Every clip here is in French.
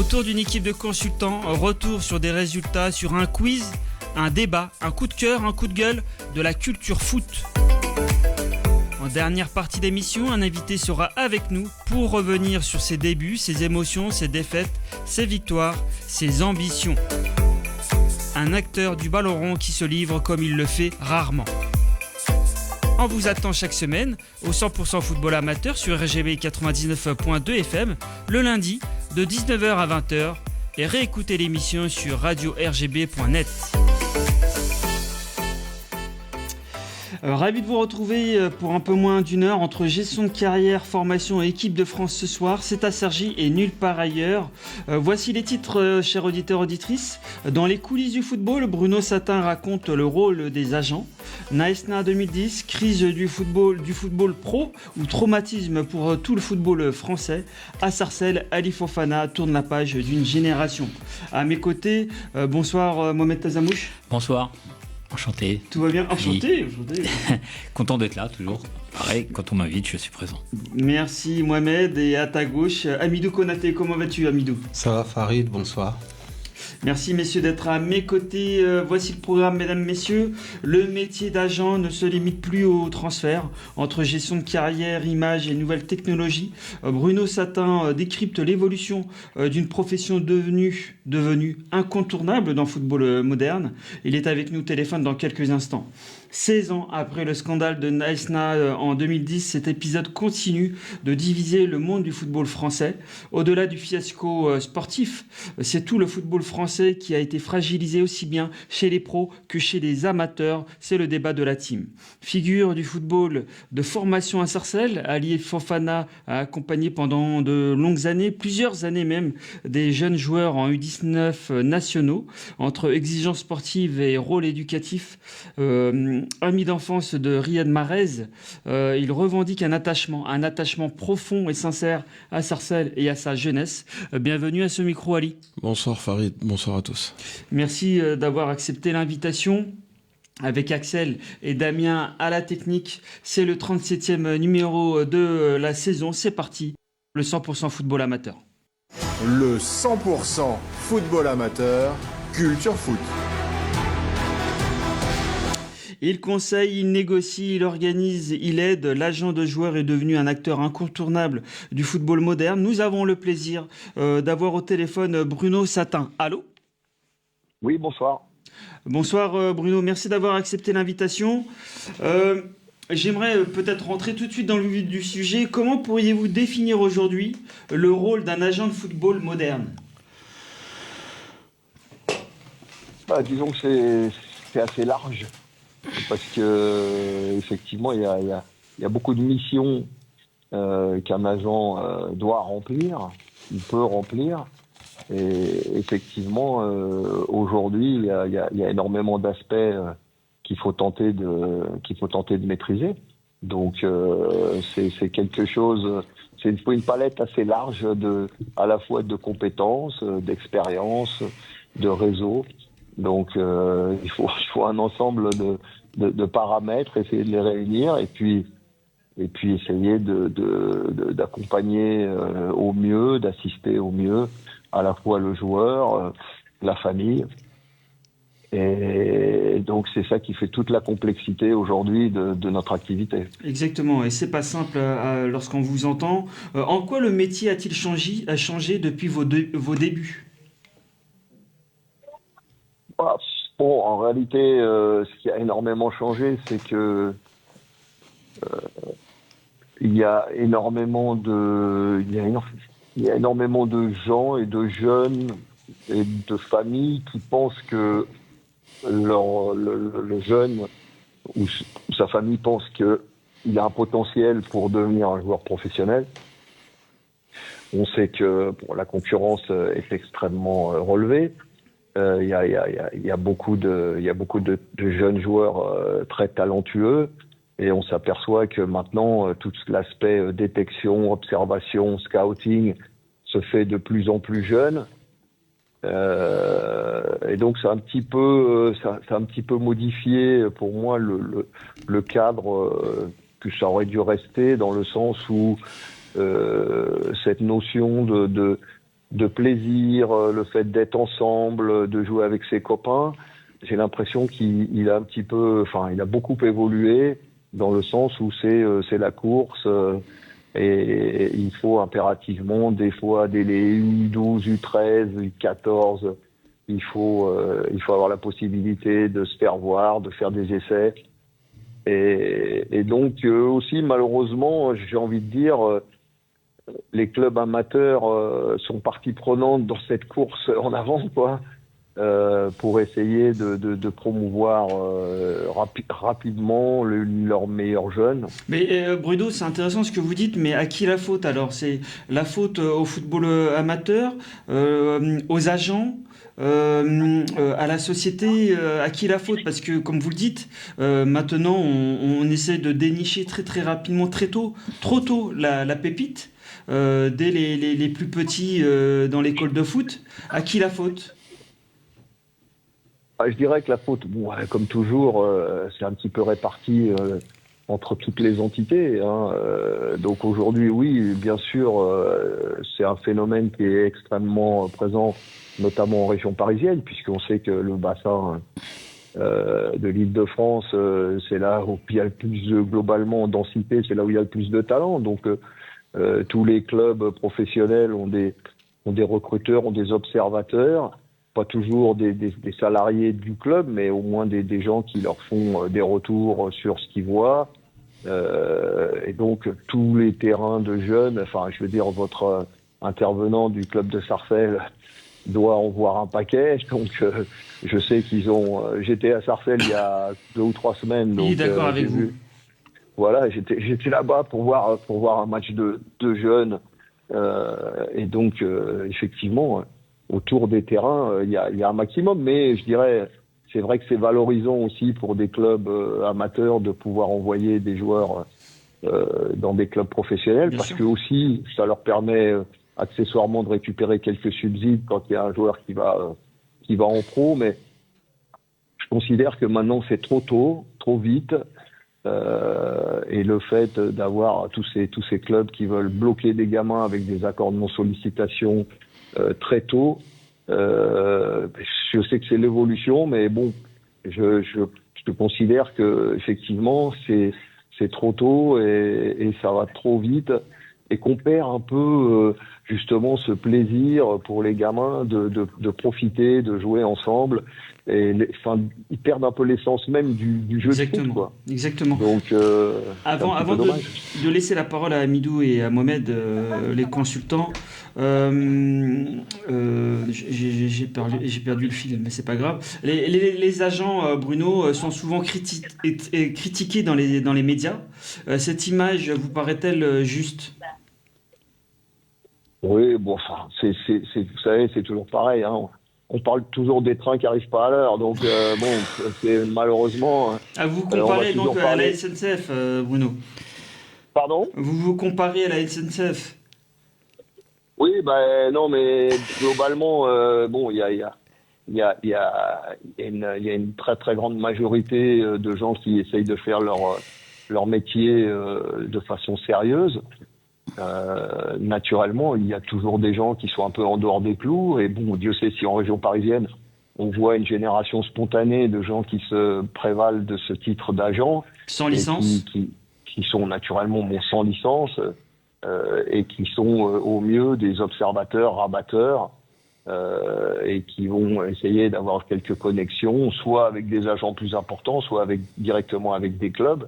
Autour d'une équipe de consultants, retour sur des résultats, sur un quiz, un débat, un coup de cœur, un coup de gueule de la culture foot. En dernière partie d'émission, un invité sera avec nous pour revenir sur ses débuts, ses émotions, ses défaites, ses victoires, ses ambitions. Un acteur du ballon rond qui se livre comme il le fait rarement. On vous attend chaque semaine au 100% football amateur sur RGB 99.2 FM le lundi de 19h à 20h et réécoutez l'émission sur radio-rgb.net. Ravi de vous retrouver pour un peu moins d'une heure entre gestion de carrière, formation et équipe de France ce soir. C'est à Cergy et nulle part ailleurs. Voici les titres, chers auditeurs, auditrices. Dans les coulisses du football, Bruno Satin raconte le rôle des agents. Naïsna 2010, crise du football pro ou traumatisme pour tout le football français. À Sarcelles, Ali Fofana tourne la page d'une génération. À mes côtés, bonsoir Mohamed Tazamouche. Bonsoir. Enchanté. Tout va bien? Enchanté. Content d'être là, toujours. Pareil, quand on m'invite, je suis présent. Merci Mohamed. Et à ta gauche, Amidou Konaté. Comment vas-tu, Amidou? Ça va, Farid, bonsoir. Merci messieurs d'être à mes côtés. Voici le programme, mesdames, messieurs. Le métier d'agent ne se limite plus au transfert. Entre gestion de carrière, image et nouvelles technologies, Bruno Satin décrypte l'évolution d'une profession devenue incontournable dans le football moderne. Il est avec nous au téléphone dans quelques instants. 16 ans après le scandale de Naïsna en 2010, cet épisode continue de diviser le monde du football français. Au-delà du fiasco sportif, c'est tout le football français qui a été fragilisé aussi bien chez les pros que chez les amateurs. C'est le débat de la team. Figure du football de formation à Sarcelles, Ali Fofana a accompagné pendant de longues années, plusieurs années même, des jeunes joueurs en U19 nationaux. Entre exigences sportives et rôle éducatif, ami d'enfance de Riyad Mahrez, il revendique un attachement profond et sincère à Sarcelles et à sa jeunesse. Bienvenue à ce micro, Ali. Bonsoir Farid, bonsoir à tous. Merci d'avoir accepté l'invitation. Avec Axel et Damien à la technique, c'est le 37e numéro de la saison. C'est parti, le 100% football amateur. Le 100% football amateur, culture foot. Il conseille, il négocie, il organise, il aide. L'agent de joueur est devenu un acteur incontournable du football moderne. Nous avons le plaisir d'avoir au téléphone Bruno Satin. Allô ? Oui, bonsoir. Bonsoir Bruno, merci d'avoir accepté l'invitation. J'aimerais peut-être rentrer tout de suite dans le vif du sujet. Comment pourriez-vous définir aujourd'hui le rôle d'un agent de football moderne ? Disons que c'est assez large. Parce que effectivement, il y a beaucoup de missions qu'un agent doit remplir, il peut remplir. Et effectivement, aujourd'hui, il y a énormément d'aspects qu'il faut tenter de maîtriser. Donc, c'est quelque chose. C'est une palette assez large à la fois de compétences, d'expérience, de réseau. Donc, il faut un ensemble de paramètres, essayer de les réunir et puis essayer d'accompagner au mieux, d'assister au mieux à la fois le joueur, la famille. Et donc, c'est ça qui fait toute la complexité aujourd'hui de notre activité. Exactement, et c'est pas simple lorsqu'on vous entend. En quoi le métier a-t-il changé depuis vos débuts ? Bon, en réalité, ce qui a énormément changé, c'est que il y a énormément de gens et de jeunes et de familles qui pensent que le jeune ou sa famille pense qu'il a un potentiel pour devenir un joueur professionnel. On sait que la concurrence est extrêmement relevée. Il y a beaucoup de jeunes joueurs très talentueux et on s'aperçoit que maintenant tout l'aspect détection, observation, scouting se fait de plus en plus jeune. Et donc ça a un petit peu modifié pour moi le cadre que ça aurait dû rester, dans le sens où cette notion de plaisir, le fait d'être ensemble, de jouer avec ses copains. J'ai l'impression qu'il a un petit peu, enfin, il a beaucoup évolué dans le sens où c'est la course et il faut impérativement des fois dès les U12, U13, U14, il faut avoir la possibilité de se faire voir, de faire des essais. Et donc aussi malheureusement, j'ai envie de dire, les clubs amateurs sont partie prenante dans cette course en avant, quoi. Pour essayer de promouvoir rapidement leurs meilleurs jeunes. Mais Bruno, c'est intéressant ce que vous dites, mais à qui la faute alors? C'est la faute au football amateur, aux agents, à la société, à qui la faute? Parce que comme vous le dites, maintenant on essaie de dénicher très très rapidement, trop tôt la pépite, dès les plus petits dans l'école de foot. À qui la faute? Je dirais que la faute, bon, comme toujours, c'est un petit peu réparti entre toutes les entités, hein. Donc aujourd'hui, oui, bien sûr, c'est un phénomène qui est extrêmement présent, notamment en région parisienne, puisqu'on sait que le bassin de l'Île-de-France, c'est là où il y a le plus, globalement, en densité, c'est là où il y a le plus de talent. Donc tous les clubs professionnels ont des recruteurs, ont des observateurs. Pas toujours des salariés du club, mais au moins des gens qui leur font des retours sur ce qu'ils voient. Et donc, tous les terrains de jeunes, enfin, je veux dire, votre intervenant du club de Sarcelles doit en voir un paquet. Donc, je sais qu'ils ont... J'étais à Sarcelles il y a 2 ou 3 semaines. Donc, Oui, d'accord avec vous. Voilà, j'étais là-bas pour voir un match de jeunes. Et donc, effectivement... autour des terrains, il y a un maximum, mais je dirais, c'est vrai que c'est valorisant aussi pour des clubs amateurs de pouvoir envoyer des joueurs dans des clubs professionnels, parce que aussi, ça leur permet accessoirement de récupérer quelques subsides quand il y a un joueur qui va en pro, mais je considère que maintenant c'est trop tôt, trop vite, et le fait d'avoir tous ces clubs qui veulent bloquer des gamins avec des accords de non-sollicitation très tôt. Je sais que c'est l'évolution, mais bon, je considère que effectivement c'est trop tôt et ça va trop vite et qu'on perd un peu justement ce plaisir pour les gamins de profiter, de jouer ensemble. Et ils perdent un peu l'essence même du jeu de foot, quoi. Exactement. Donc, avant de laisser la parole à Amidou et à Mohamed, les consultants, j'ai perdu le fil, mais c'est pas grave. Les agents, Bruno, sont souvent critiqués dans les médias. Cette image vous paraît-elle juste? Oui, bon, enfin, vous savez, c'est toujours pareil, hein. On parle toujours des trains qui arrivent pas à l'heure, donc bon, c'est malheureusement. Vous comparez donc à la SNCF, Bruno. Pardon? Vous comparez à la SNCF. Oui, non, mais globalement, bon, il y a une très très grande majorité de gens qui essayent de faire leur métier de façon sérieuse. Naturellement, il y a toujours des gens qui sont un peu en dehors des clous, et bon, Dieu sait si en région parisienne, on voit une génération spontanée de gens qui se prévalent de ce titre d'agent. Sans licence. Qui sont naturellement sans licence, et qui sont au mieux des observateurs, rabatteurs, et qui vont essayer d'avoir quelques connexions, soit avec des agents plus importants, soit directement avec des clubs.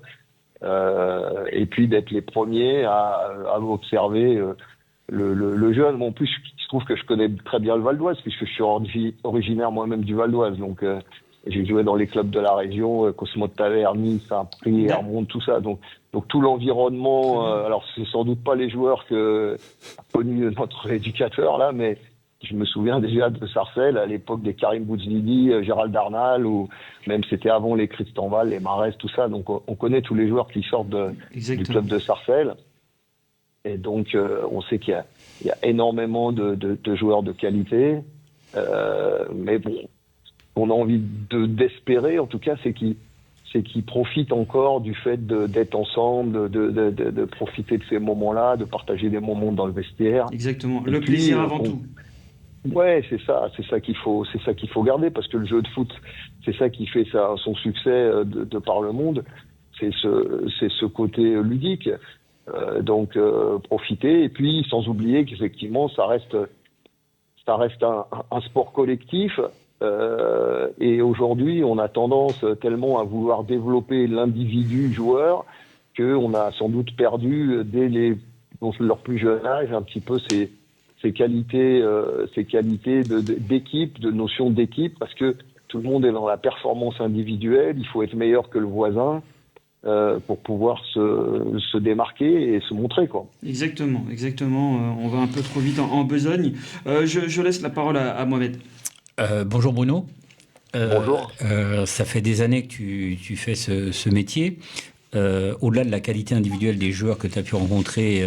Et puis d'être les premiers à observer le jeune. Bon, en plus, je trouve que je connais très bien le Val d'Oise, puisque je suis originaire moi-même du Val d'Oise. Donc, j'ai joué dans les clubs de la région, Cosmo de Taverny, Saint-Prix, Hermonde, tout ça. Donc tout l'environnement. Alors, c'est sans doute pas les joueurs que a connu notre éducateur là, mais je me souviens déjà de Sarcelles à l'époque des Karim Bouzlidi, Gérald Darnal, ou même c'était avant les Christian Val, les Marès, tout ça. Donc on connaît tous les joueurs qui sortent du club de Sarcelles. Et donc on sait qu'il y a énormément de joueurs de qualité. Mais bon, on a envie d'espérer, en tout cas, c'est qu'ils profitent encore du fait d'être ensemble, de profiter de ces moments-là, de partager des moments dans le vestiaire. Exactement. Et le puis, plaisir avant tout. Ouais, c'est ça qu'il faut garder, parce que le jeu de foot, c'est ça qui fait son succès de par le monde, c'est ce côté ludique. Donc profiter, et puis sans oublier qu'effectivement ça reste un sport collectif. Et aujourd'hui, on a tendance tellement à vouloir développer l'individu joueur qu'on a sans doute perdu dans leur plus jeune âge un petit peu ces qualités d'équipe, de notion d'équipe, parce que tout le monde est dans la performance individuelle. Il faut être meilleur que le voisin pour pouvoir se démarquer et se montrer, quoi. Exactement. On va un peu trop vite en besogne. Je laisse la parole à Mohamed. Bonjour Bruno. Bonjour. Ça fait des années que tu fais ce métier. Au-delà de la qualité individuelle des joueurs que tu as pu rencontrer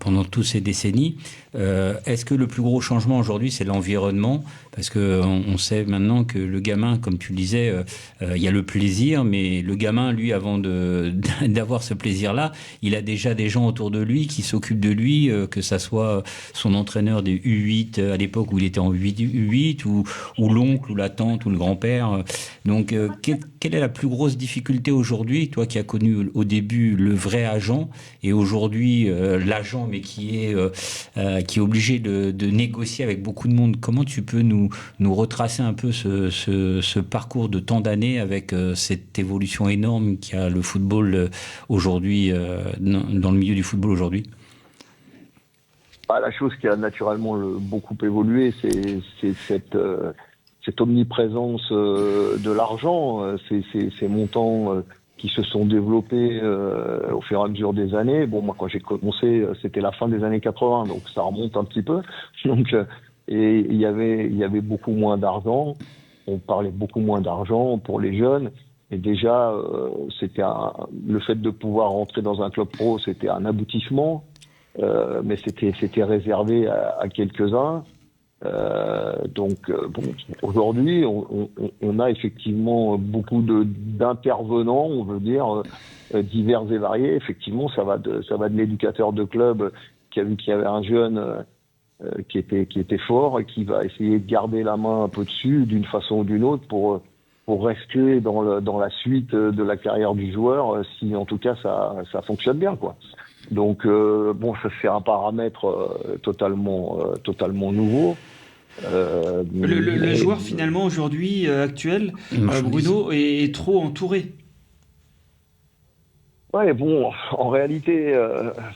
pendant toutes ces décennies, est-ce que le plus gros changement aujourd'hui, c'est l'environnement? Parce qu'on sait maintenant que le gamin, comme tu le disais, il y a le plaisir, mais le gamin, lui, avant d'avoir ce plaisir-là, il a déjà des gens autour de lui qui s'occupent de lui, que ça soit son entraîneur des U8 à l'époque où il était en U8, ou l'oncle, ou la tante, ou le grand-père. Donc, quelle est la plus grosse difficulté aujourd'hui, toi qui as connu au début le vrai agent, et aujourd'hui l'agent, mais qui est obligé de négocier avec beaucoup de monde? Comment tu peux nous retracer un peu ce parcours de tant d'années avec cette évolution énorme qu'il y a le football aujourd'hui, dans le milieu du football aujourd'hui? La chose qui a naturellement beaucoup évolué, c'est cette omniprésence de l'argent, ces montants qui se sont développés au fur et à mesure des années. Bon, moi, quand j'ai commencé, c'était la fin des années 80, donc ça remonte un petit peu. Donc, et il y avait beaucoup moins d'argent. On parlait beaucoup moins d'argent pour les jeunes. Et déjà, le fait de pouvoir rentrer dans un club pro, c'était un aboutissement, mais c'était réservé à quelques-uns. Aujourd'hui, on a effectivement beaucoup d'intervenants, on veut dire, divers et variés. Effectivement, ça va de l'éducateur de club qui a vu qu'il y avait un jeune qui était fort et qui va essayer de garder la main un peu dessus d'une façon ou d'une autre pour rester dans la suite de la carrière du joueur, si en tout cas ça fonctionne bien, quoi. Donc ça c'est un paramètre totalement nouveau. Le joueur finalement aujourd'hui actuel, Bruno, est trop entouré. Ouais, bon, en réalité,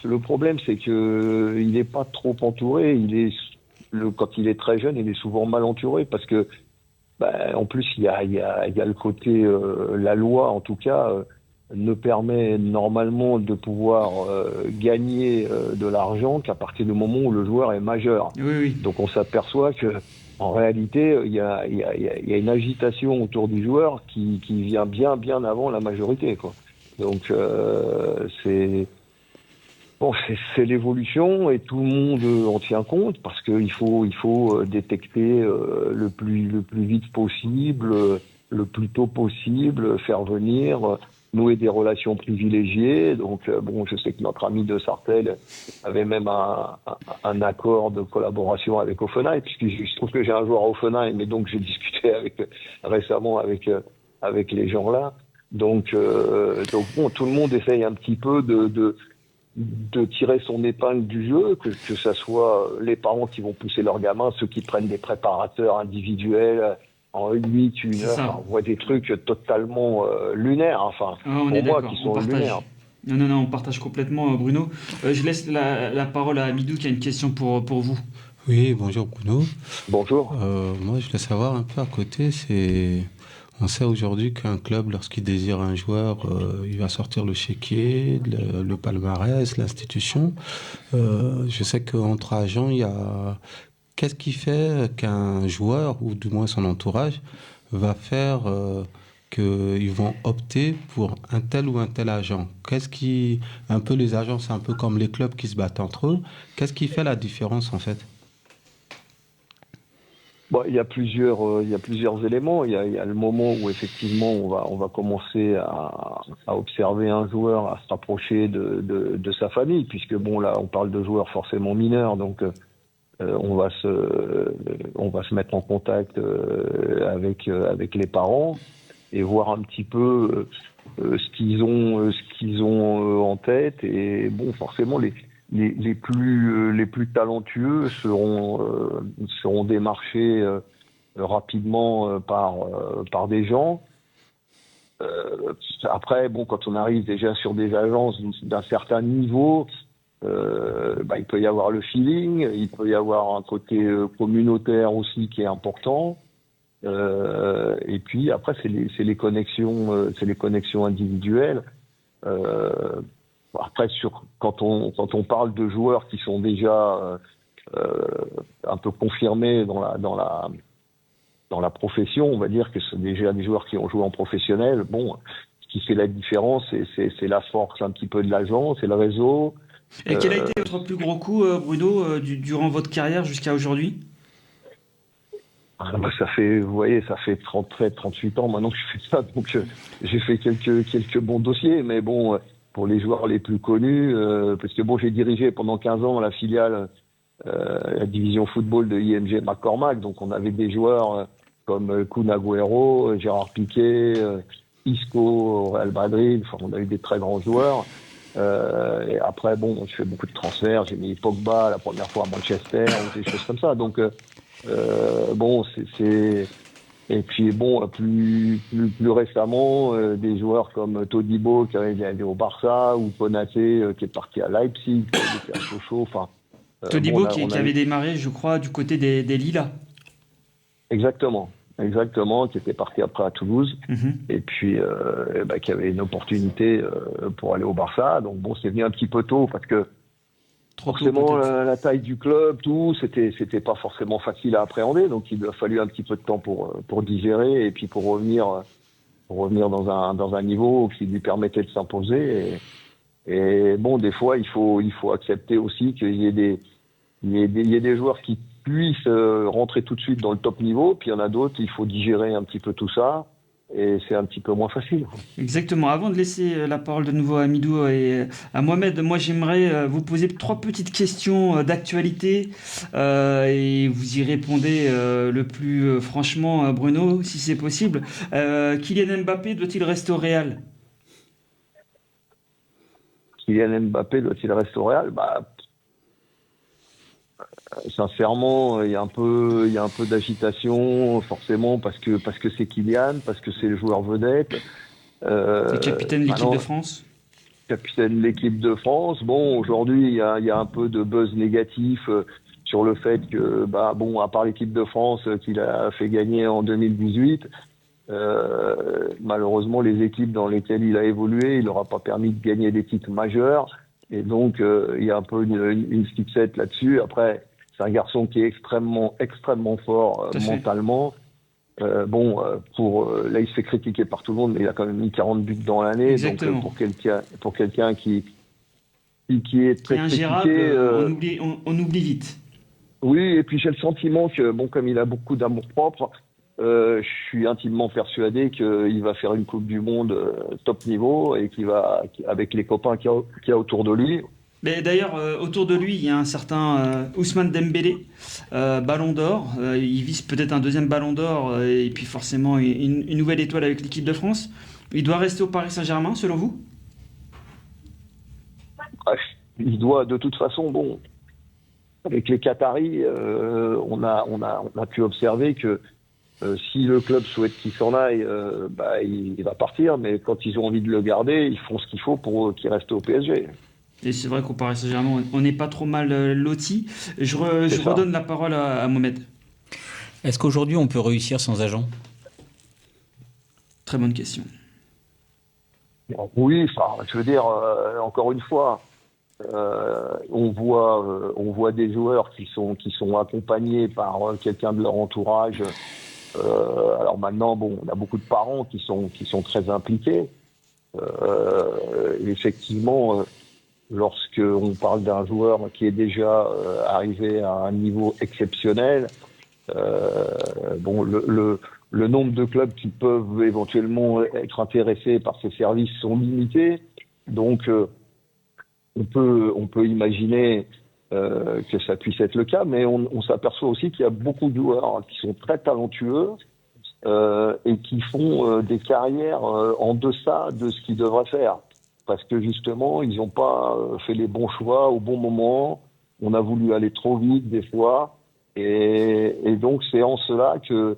le problème c'est que il n'est pas trop entouré. Quand il est très jeune, il est souvent mal entouré parce que, en plus il y a le côté, la loi en tout cas ne permet normalement de pouvoir gagner de l'argent qu'à partir du moment où le joueur est majeur. Oui. Donc on s'aperçoit que en réalité il y a une agitation autour du joueur qui vient bien avant la majorité, quoi. Donc c'est l'évolution et tout le monde en tient compte parce qu'il faut détecter le plus vite possible, le plus tôt possible, faire venir, nouer des relations privilégiées. Donc je sais que notre ami de Sartène avait même un accord de collaboration avec Offenheim, puisque je trouve que j'ai un joueur à Offenheim, mais donc j'ai discuté récemment avec les gens là. Donc tout le monde essaye un petit peu de tirer son épingle du jeu, que ça soit les parents qui vont pousser leurs gamins, ceux qui prennent des préparateurs individuels en 8, 1 heure, on voit des trucs totalement lunaires, on pour moi, qui sont lunaires. Non, on partage complètement, Bruno. Je laisse la parole à Amidou qui a une question pour vous. Oui, bonjour Bruno. Bonjour. Moi, je voulais savoir un peu à côté, on sait aujourd'hui qu'un club, lorsqu'il désire un joueur, il va sortir le chéquier, le palmarès, l'institution. Je sais qu'entre agents, il y a... Qu'est-ce qui fait qu'un joueur, ou du moins son entourage, va faire qu'ils vont opter pour un tel ou un tel agent? Un peu les agents, c'est un peu comme les clubs qui se battent entre eux. Qu'est-ce qui fait la différence, en fait? Il y a plusieurs éléments. Il y a le moment où effectivement on va commencer à observer un joueur, à se rapprocher de sa famille, puisque là on parle de joueurs forcément mineurs, donc on va se mettre en contact avec les parents et voir un petit peu ce qu'ils ont en tête. Et bon, forcément, les plus talentueux seront démarchés rapidement par des gens. Après, bon, quand on arrive déjà sur des agences d'un certain niveau, il peut y avoir le feeling, il peut y avoir un côté communautaire aussi qui est important. Et puis après, c'est les connexions individuelles. Après, quand on parle de joueurs qui sont déjà un peu confirmés dans la profession, on va dire que c'est déjà des joueurs qui ont joué en professionnel. Bon, ce qui fait la différence, c'est la force un petit peu de l'agent, c'est le réseau. Et quel a été votre plus gros coup, Bruno, durant votre carrière jusqu'à aujourd'hui? Ça fait 38 ans maintenant que je fais ça, donc j'ai fait quelques bons dossiers, mais bon, pour les joueurs les plus connus, parce que bon, j'ai dirigé pendant 15 ans la filiale, la division football de IMG McCormack, donc on avait des joueurs comme Kun Agüero, Gérard Piqué, Isco au Real Madrid, enfin on a eu des très grands joueurs. Et après, bon, je fais beaucoup de transferts, j'ai mis Pogba la première fois à Manchester, ou des choses comme ça, donc bon, et puis bon, plus récemment, des joueurs comme Todibo qui avait au Barça ou Konaté qui est parti à Leipzig, qui était à Sochaux. Enfin, Todibo qui avait démarré, je crois, du côté des Lilas. Exactement, qui était parti après à Toulouse, et puis qui avait une opportunité pour aller au Barça. Donc bon, c'est venu un petit peu tôt parce que forcément, la taille du club, tout, c'était pas forcément facile à appréhender, donc il a fallu un petit peu de temps pour digérer et puis pour revenir dans un niveau qui lui permettait de s'imposer. Et bon, des fois, il faut accepter aussi qu'il y ait des joueurs qui puissent rentrer tout de suite dans le top niveau, puis il y en a d'autres, il faut digérer un petit peu tout ça. Et c'est un petit peu moins facile. Exactement. Avant de laisser la parole de nouveau à Midou et à Mohamed, moi j'aimerais vous poser 3 petites questions d'actualité et vous y répondez le plus franchement, Bruno, si c'est possible. Kylian Mbappé doit-il rester au Real? Kylian Mbappé doit-il rester au Real? Sincèrement, il y a un peu d'agitation, forcément, parce que c'est Kylian, parce que c'est le joueur vedette. C'est capitaine de l'équipe de France. Capitaine de l'équipe de France. Bon, aujourd'hui, il y a un peu de buzz négatif sur le fait que, à part l'équipe de France qu'il a fait gagner en 2018, malheureusement, les équipes dans lesquelles il a évolué, il n'aura pas permis de gagner des titres majeurs. Et donc, il y a un peu une fixette là-dessus. Après, c'est un garçon qui est extrêmement fort mentalement. Là, il se fait critiquer par tout le monde, mais il a quand même mis 40 buts dans l'année. Exactement. Donc, pour quelqu'un qui est très critiqué, on oublie vite. Oui, et puis j'ai le sentiment que, comme il a beaucoup d'amour-propre, je suis intimement persuadé qu'il va faire une Coupe du Monde top niveau et qu'il va, avec les copains qu'il y a autour de lui. Mais d'ailleurs, autour de lui, il y a un certain Ousmane Dembélé, Ballon d'Or. Il vise peut-être un deuxième Ballon d'Or et puis forcément une nouvelle étoile avec l'équipe de France. Il doit rester au Paris Saint-Germain, selon vous? Il doit, de toute façon, avec les Qataris, on a pu observer que si le club souhaite qu'il s'en aille, il va partir. Mais quand ils ont envie de le garder, ils font ce qu'il faut pour qu'il reste au PSG. Et c'est vrai qu'au Paris Saint-Germain, on n'est pas trop mal loti. Je redonne la parole à Mohamed. Est-ce qu'aujourd'hui, on peut réussir sans agent? Très bonne question. Oui, je veux dire, encore une fois, on voit des joueurs qui sont accompagnés par quelqu'un de leur entourage. Alors maintenant, on a beaucoup de parents qui sont très impliqués. Effectivement, lorsque on parle d'un joueur qui est déjà arrivé à un niveau exceptionnel, le nombre de clubs qui peuvent éventuellement être intéressés par ces services sont limités. Donc, on peut imaginer que ça puisse être le cas, mais on s'aperçoit aussi qu'il y a beaucoup de joueurs qui sont très talentueux et qui font des carrières en deçà de ce qu'ils devraient faire. Parce que justement, ils n'ont pas fait les bons choix au bon moment. On a voulu aller trop vite des fois. Et donc, c'est en cela que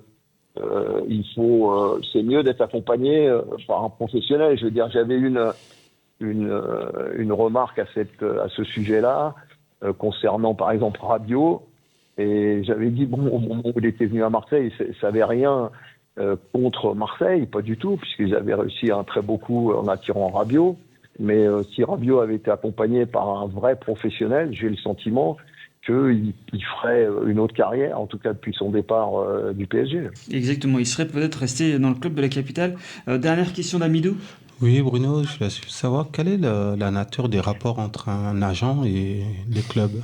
c'est mieux d'être accompagné par un professionnel. Je veux dire, j'avais une remarque à ce sujet-là concernant, par exemple, Rabiot. Et j'avais dit, bon, au moment où il était venu à Marseille, ça n'avait rien contre Marseille, pas du tout, puisqu'ils avaient réussi un très beau coup en attirant Rabiot. Mais si Rabiot avait été accompagné par un vrai professionnel, j'ai le sentiment qu'il ferait une autre carrière, en tout cas depuis son départ du PSG. Exactement, il serait peut-être resté dans le club de la capitale. Dernière question d'Amidou. Oui, Bruno, je voulais savoir quelle est la nature des rapports entre un agent et les clubs.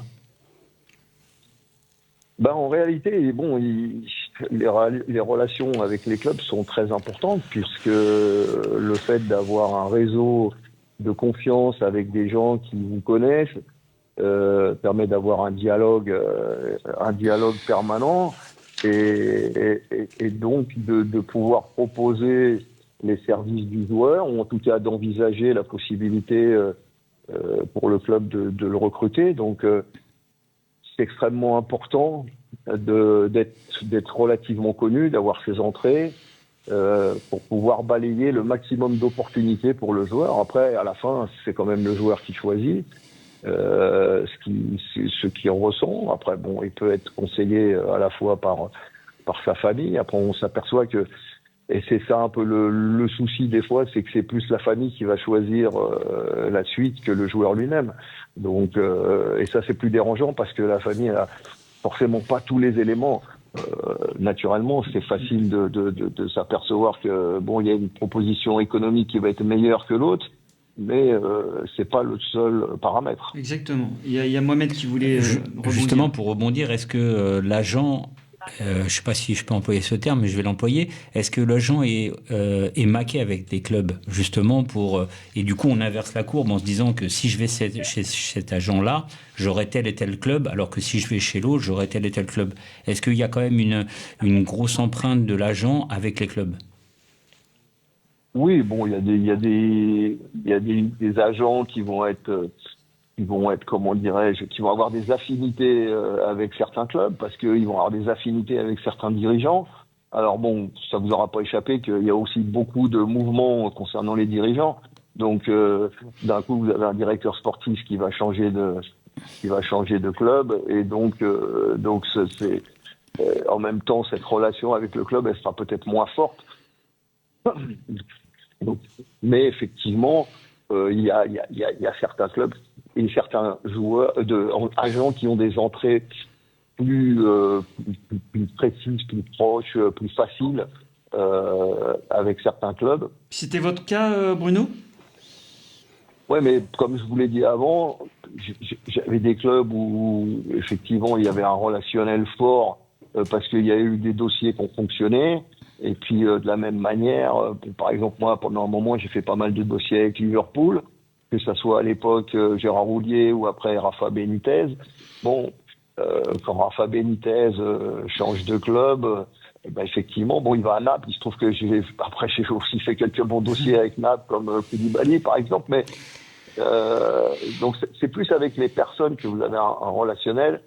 En réalité, bon, les relations avec les clubs sont très importantes, puisque le fait d'avoir un réseau de confiance avec des gens qui vous connaissent permet d'avoir un dialogue permanent et donc de pouvoir proposer les services du joueur, ou en tout cas d'envisager la possibilité pour le club de le recruter. Donc c'est extrêmement important d'être relativement connu, d'avoir ses entrées, pour pouvoir balayer le maximum d'opportunités pour le joueur. Après, à la fin, c'est quand même le joueur qui choisit ce qu'il ressent. Après, bon, il peut être conseillé à la fois par sa famille. Après, on s'aperçoit que, et c'est ça un peu le souci des fois, c'est que c'est plus la famille qui va choisir la suite que le joueur lui-même. Donc, et ça, c'est plus dérangeant parce que la famille a forcément pas tous les éléments. Naturellement, c'est facile de s'apercevoir que bon, il y a une proposition économique qui va être meilleure que l'autre, mais c'est pas le seul paramètre. Exactement. Il y a Mohamed qui voulait rebondir. Justement, pour rebondir, est-ce que l'agent, je sais pas si je peux employer ce terme, mais je vais l'employer, est-ce que l'agent est maqué avec des clubs, justement, et du coup, on inverse la courbe en se disant que si je vais chez cet agent-là, j'aurai tel et tel club, alors que si je vais chez l'autre, j'aurai tel et tel club. Est-ce qu'il y a quand même une grosse empreinte de l'agent avec les clubs? Oui, bon, il y a des agents qui vont être, comment dirais-je, qui vont avoir des affinités avec certains clubs, parce qu'ils vont avoir des affinités avec certains dirigeants. Alors bon, ça vous aura pas échappé qu'il y a aussi beaucoup de mouvements concernant les dirigeants. Donc d'un coup, vous avez un directeur sportif qui va changer de club, et donc c'est en même temps, cette relation avec le club, elle sera peut-être moins forte. Donc, mais effectivement, il y a certains clubs et certains joueurs, agents qui ont des entrées plus précises, plus proches, plus faciles avec certains clubs. C'était votre cas, Bruno? Ouais, mais comme je vous l'ai dit avant, j'avais des clubs où effectivement il y avait un relationnel fort parce qu'il y a eu des dossiers qui ont fonctionné. Et puis de la même manière, par exemple moi pendant un moment j'ai fait pas mal de dossiers avec Liverpool, que ça soit à l'époque Gérard Houllier ou après Rafa Benitez. Bon, quand Rafa Benitez change de club, effectivement, bon, il va à Naples. Il se trouve que j'ai aussi fait quelques bons dossiers avec Naples, comme Koulibaly par exemple. Mais donc c'est plus avec les personnes que vous avez un relationnel.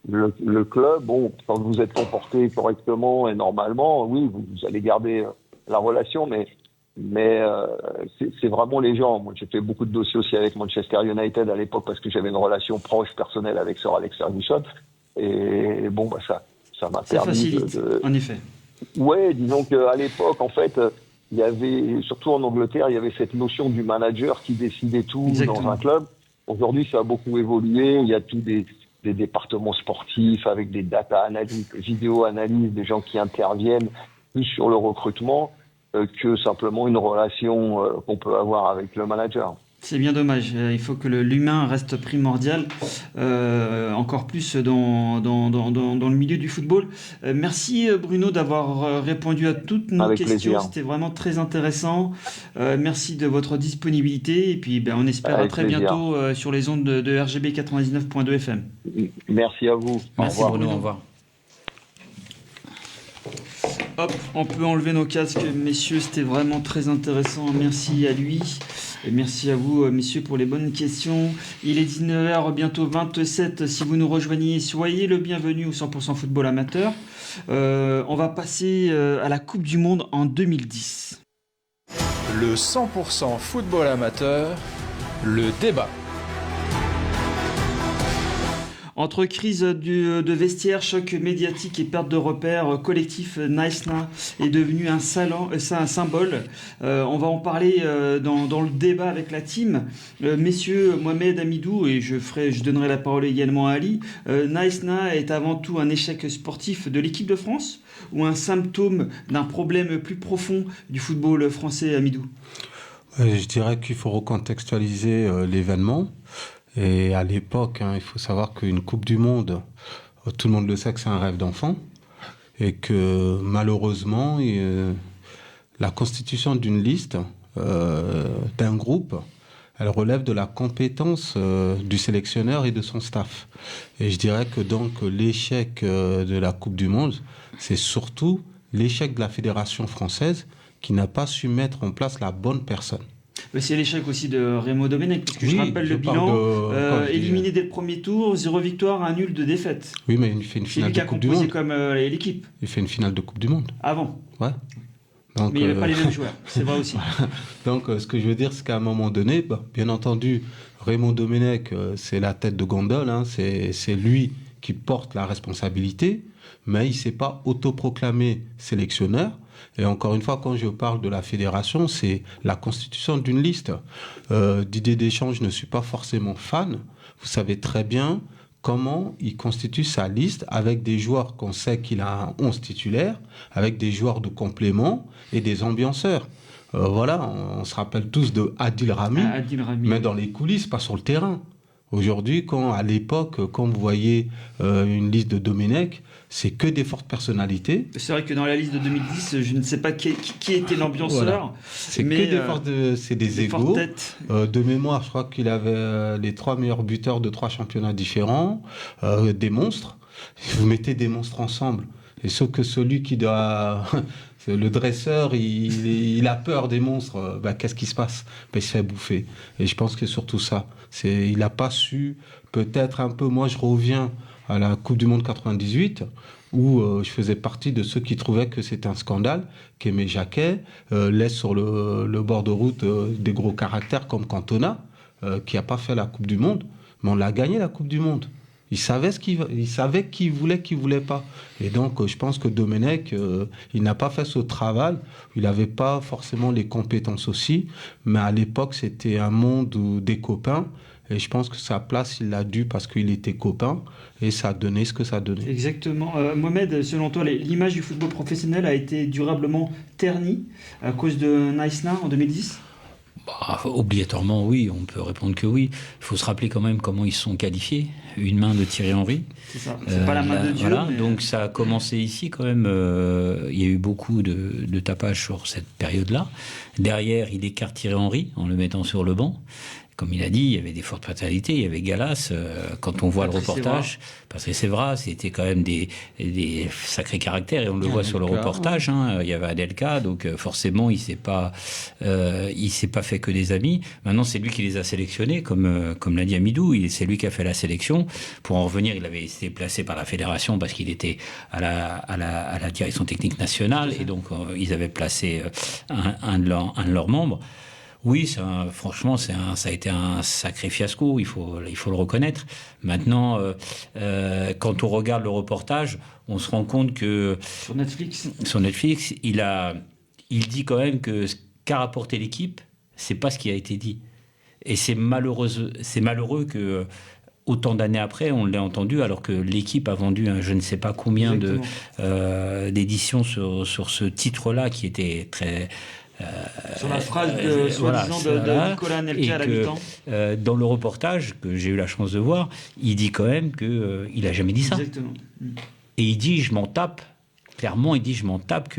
Le club, bon, quand vous êtes comporté correctement et normalement, oui, vous allez garder la relation, mais c'est vraiment les gens. Moi, j'ai fait beaucoup de dossiers aussi avec Manchester United à l'époque parce que j'avais une relation proche, personnelle avec Sir Alex Ferguson. Et bon, ça m'a permis facilite, en effet. Ouais, disons qu'à l'époque, en fait, il y avait, surtout en Angleterre, il y avait cette notion du manager qui décidait tout. Exactement. Dans un club. Aujourd'hui, ça a beaucoup évolué. Il y a tous des départements sportifs avec des data analyses, vidéo analyses, des gens qui interviennent plus sur le recrutement que simplement une relation qu'on peut avoir avec le manager. C'est bien dommage. Il faut que l'humain reste primordial, encore plus dans le milieu du football. Merci Bruno d'avoir répondu à toutes nos questions. Plaisir. C'était vraiment très intéressant. Merci de votre disponibilité. Et puis on espère à très bientôt sur les ondes de RGB 99.2 FM. Merci à vous. Merci Bruno, au revoir. Hop, on peut enlever nos casques, messieurs, c'était vraiment très intéressant. Merci à lui et merci à vous, messieurs, pour les bonnes questions. Il est 19h, bientôt 27. Si vous nous rejoignez, soyez le bienvenu au 100% football amateur. On va passer à la Coupe du Monde en 2010. Le 100% football amateur, le débat. Entre crise de vestiaire, choc médiatique et perte de repères, collectif Naïsna est devenu un symbole. On va en parler dans le débat avec la team. Messieurs Mohamed, Hamidou, et je donnerai la parole également à Ali. Naïsna est avant tout un échec sportif de l'équipe de France ou un symptôme d'un problème plus profond du football français, Hamidou? Je dirais qu'il faut recontextualiser l'événement. Et à l'époque, il faut savoir qu'une Coupe du Monde, tout le monde le sait que c'est un rêve d'enfant. Et que malheureusement, la constitution d'une liste, d'un groupe, elle relève de la compétence du sélectionneur et de son staff. Et je dirais que donc l'échec de la Coupe du Monde, c'est surtout l'échec de la Fédération française qui n'a pas su mettre en place la bonne personne. Mais c'est l'échec aussi de Raymond Domenech, parce que je rappelle le bilan, éliminé dès le premier tour, 0 victoire, 1 nul, 2 défaites. Oui, mais il fait une finale de Coupe du Monde. C'est lui qui a composé comme l'équipe. Il fait une finale de Coupe du Monde. Avant. Ouais. Donc, mais il n'y avait pas les mêmes joueurs, c'est vrai aussi. Donc ce que je veux dire, c'est qu'à un moment donné, bien entendu, Raymond Domenech, c'est la tête de gondole, c'est lui qui porte la responsabilité, mais il ne s'est pas autoproclamé sélectionneur. Et encore une fois, quand je parle de la fédération, c'est la constitution d'une liste. Didier Deschamps, je ne suis pas forcément fan. Vous savez très bien comment il constitue sa liste avec des joueurs qu'on sait qu'il a un 11 titulaire, avec des joueurs de complément et des ambianceurs. Voilà, on se rappelle tous de Adil Rami, mais dans les coulisses, pas sur le terrain. Aujourd'hui, à l'époque, quand vous voyez une liste de Domenech, c'est que des fortes personnalités. C'est vrai que dans la liste de 2010, je ne sais pas qui était l'ambianceur. Voilà. C'est des égos. De mémoire, je crois qu'il avait les 3 meilleurs buteurs de 3 championnats différents, des monstres. Vous mettez des monstres ensemble. Et sauf que celui qui doit... Le dresseur, il a peur des monstres. Qu'est-ce qui se passe? Il se fait bouffer. Et je pense que c'est surtout ça. Il n'a pas su, peut-être un peu... Moi, je reviens à la Coupe du Monde 98, où je faisais partie de ceux qui trouvaient que c'était un scandale, qu'Aimé Jacquet laisse sur le bord de route des gros caractères comme Cantona, qui n'a pas fait la Coupe du Monde, mais on l'a gagné la Coupe du Monde. Il savait qui voulait pas. Et donc, je pense que Domenech, il n'a pas fait ce travail. Il n'avait pas forcément les compétences aussi. Mais à l'époque, c'était un monde des copains. Et je pense que sa place, il l'a dû parce qu'il était copain. Et ça a donné ce que ça a donné. Exactement. Mohamed, selon toi, l'image du football professionnel a été durablement ternie à cause de Naïsna en 2010 ? Obligatoirement, oui, on peut répondre que oui. Il faut se rappeler quand même comment ils se sont qualifiés. Une main de Thierry Henry. C'est ça, c'est pas la main de Dieu. Voilà. Mais... Donc ça a commencé ici quand même. Il y a eu beaucoup de tapage sur cette période-là. Derrière, il écarte Thierry Henry en le mettant sur le banc. Comme il a dit, il y avait des fortes fatalités, il y avait Gallas. Quand on voit le reportage, Patrice Evra, c'était quand même des sacrés caractères, et on le voit sur le reportage. Il y avait Adelka, donc forcément, il s'est pas fait que des amis. Maintenant, c'est lui qui les a sélectionnés, comme l'a dit Hamidou. C'est lui qui a fait la sélection. Pour en revenir, il avait été placé par la fédération parce qu'il était à la direction technique nationale, et donc ils avaient placé un de leurs membres. Oui, franchement, ça a été un sacré fiasco, il faut le reconnaître. Maintenant, quand on regarde le reportage, on se rend compte que... Sur Netflix, il dit quand même que ce qu'a rapporté l'équipe, c'est pas ce qui a été dit. Et c'est malheureux que... Autant d'années après, on l'a entendu, alors que l'équipe a vendu je ne sais pas combien d'éditions sur ce titre-là, qui était très... Sur la phrase soi-disant de Nicolas Anelka à la mi-temps. Dans le reportage que j'ai eu la chance de voir, il dit quand même qu'il n'a jamais dit ça. Exactement. Et il dit, je m'en tape. Clairement, il dit, je m'en tape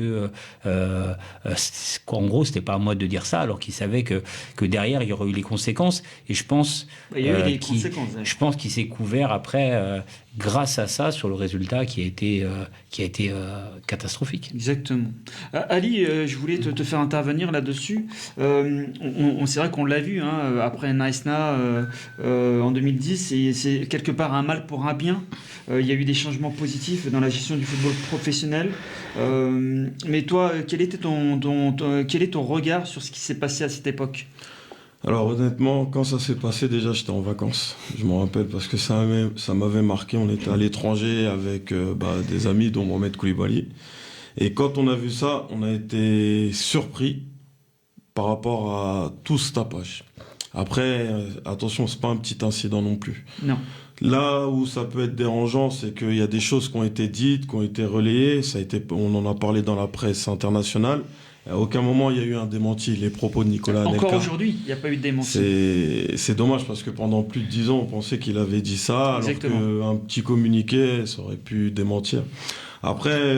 qu'en gros, c'était pas à moi de dire ça, alors qu'il savait que derrière, il y aurait eu les conséquences. Et je pense, il y a eu des conséquences. Je pense qu'il s'est couvert après, grâce à ça, sur le résultat qui a été catastrophique. Exactement. Ali, je voulais te faire intervenir là-dessus. C'est vrai qu'on l'a vu après Naïsna en 2010, et c'est quelque part un mal pour un bien. Il y a eu des changements positifs dans la gestion du football professionnel. Mais toi, quel est ton regard sur ce qui s'est passé à cette époque ? Alors honnêtement, quand ça s'est passé, déjà j'étais en vacances. Je m'en rappelle parce que ça m'avait marqué. On était à l'étranger avec des amis, dont Mohamed Koulibaly. Et quand on a vu ça, on a été surpris par rapport à tout ce tapage. Après, attention, c'est pas un petit incident non plus. Non. Là où ça peut être dérangeant, c'est qu'il y a des choses qui ont été dites, qui ont été relayées. On en a parlé dans la presse internationale. À aucun moment il y a eu un démenti. Les propos de Nicolas Anelka. Encore aujourd'hui, il n'y a pas eu de démenti. C'est dommage parce que pendant plus de 10 ans, on pensait qu'il avait dit ça, Exactement. alors qu'un petit communiqué, ça aurait pu démentir. Après,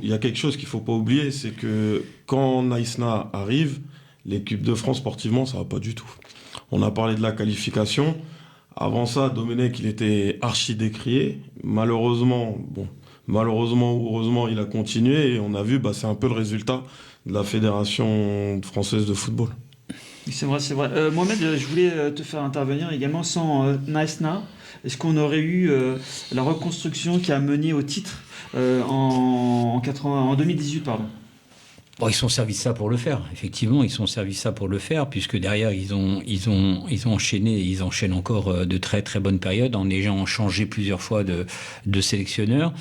il y a quelque chose qu'il ne faut pas oublier, c'est que quand Naïsna arrive, l'équipe de France sportivement, ça ne va pas du tout. On a parlé de la qualification. Avant ça, Domenech, il était archi décrié. Malheureusement ou heureusement, il a continué et on a vu, c'est un peu le résultat de la Fédération française de football. C'est vrai. Mohamed, je voulais te faire intervenir également. Sans Naïsna, est-ce qu'on aurait eu la reconstruction qui a mené au titre en 2018, pardon ? Bon, ils sont servis de ça pour le faire. Effectivement, ils sont servis de ça pour le faire, puisque derrière, ils ont enchaîné, ils enchaînent encore de très très bonnes périodes en ayant changé plusieurs fois de sélectionneur,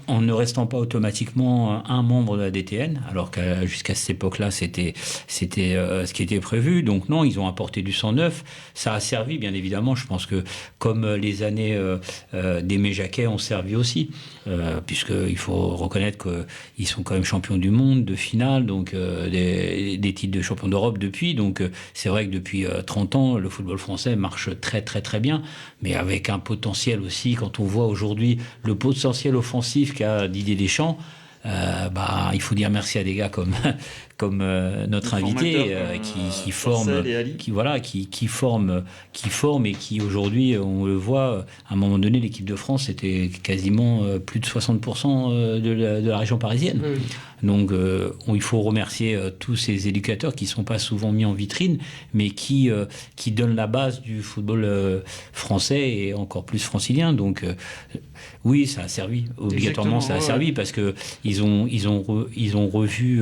en ne restant pas automatiquement un membre de la DTN, alors que jusqu'à cette époque-là, c'était ce qui était prévu. Donc non, ils ont apporté du sang neuf. Ça a servi, bien évidemment. Je pense que comme les années d'Aimé Jacquet ont servi aussi, puisqu'il faut reconnaître qu'ils sont quand même champions du monde, de finale, donc des titres de champion d'Europe depuis. Donc c'est vrai que depuis 30 ans, le football français marche très très très bien, mais avec un potentiel aussi. Quand on voit aujourd'hui le potentiel offensif qu'a Didier Deschamps, il faut dire merci à des gars comme notre invité qui forme et qui aujourd'hui, on le voit, à un moment donné, l'équipe de France était quasiment plus de 60% de la région parisienne. Oui. Donc il faut remercier tous ces éducateurs qui ne sont pas souvent mis en vitrine, mais qui donnent la base du football français et encore plus francilien. Donc oui, ça a servi. Obligatoirement, ça a servi parce que ils ont revu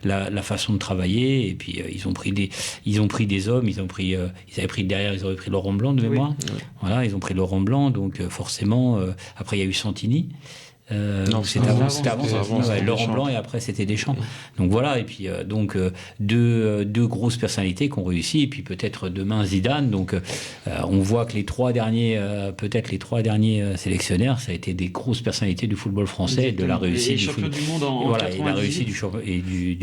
la façon de travailler, et puis ils ont pris des hommes, ils avaient pris Laurent Blanc de mémoire. Oui. Voilà, ils ont pris Laurent Blanc, donc forcément après il y a eu Santini. C'était avant Laurent Blanc, et après c'était Deschamps. Donc voilà, et puis deux grosses personnalités qui ont réussi, et puis peut-être demain Zidane. Donc on voit que les trois derniers sélectionnaires, ça a été des grosses personnalités du football français, de la réussite du football du monde et la réussite du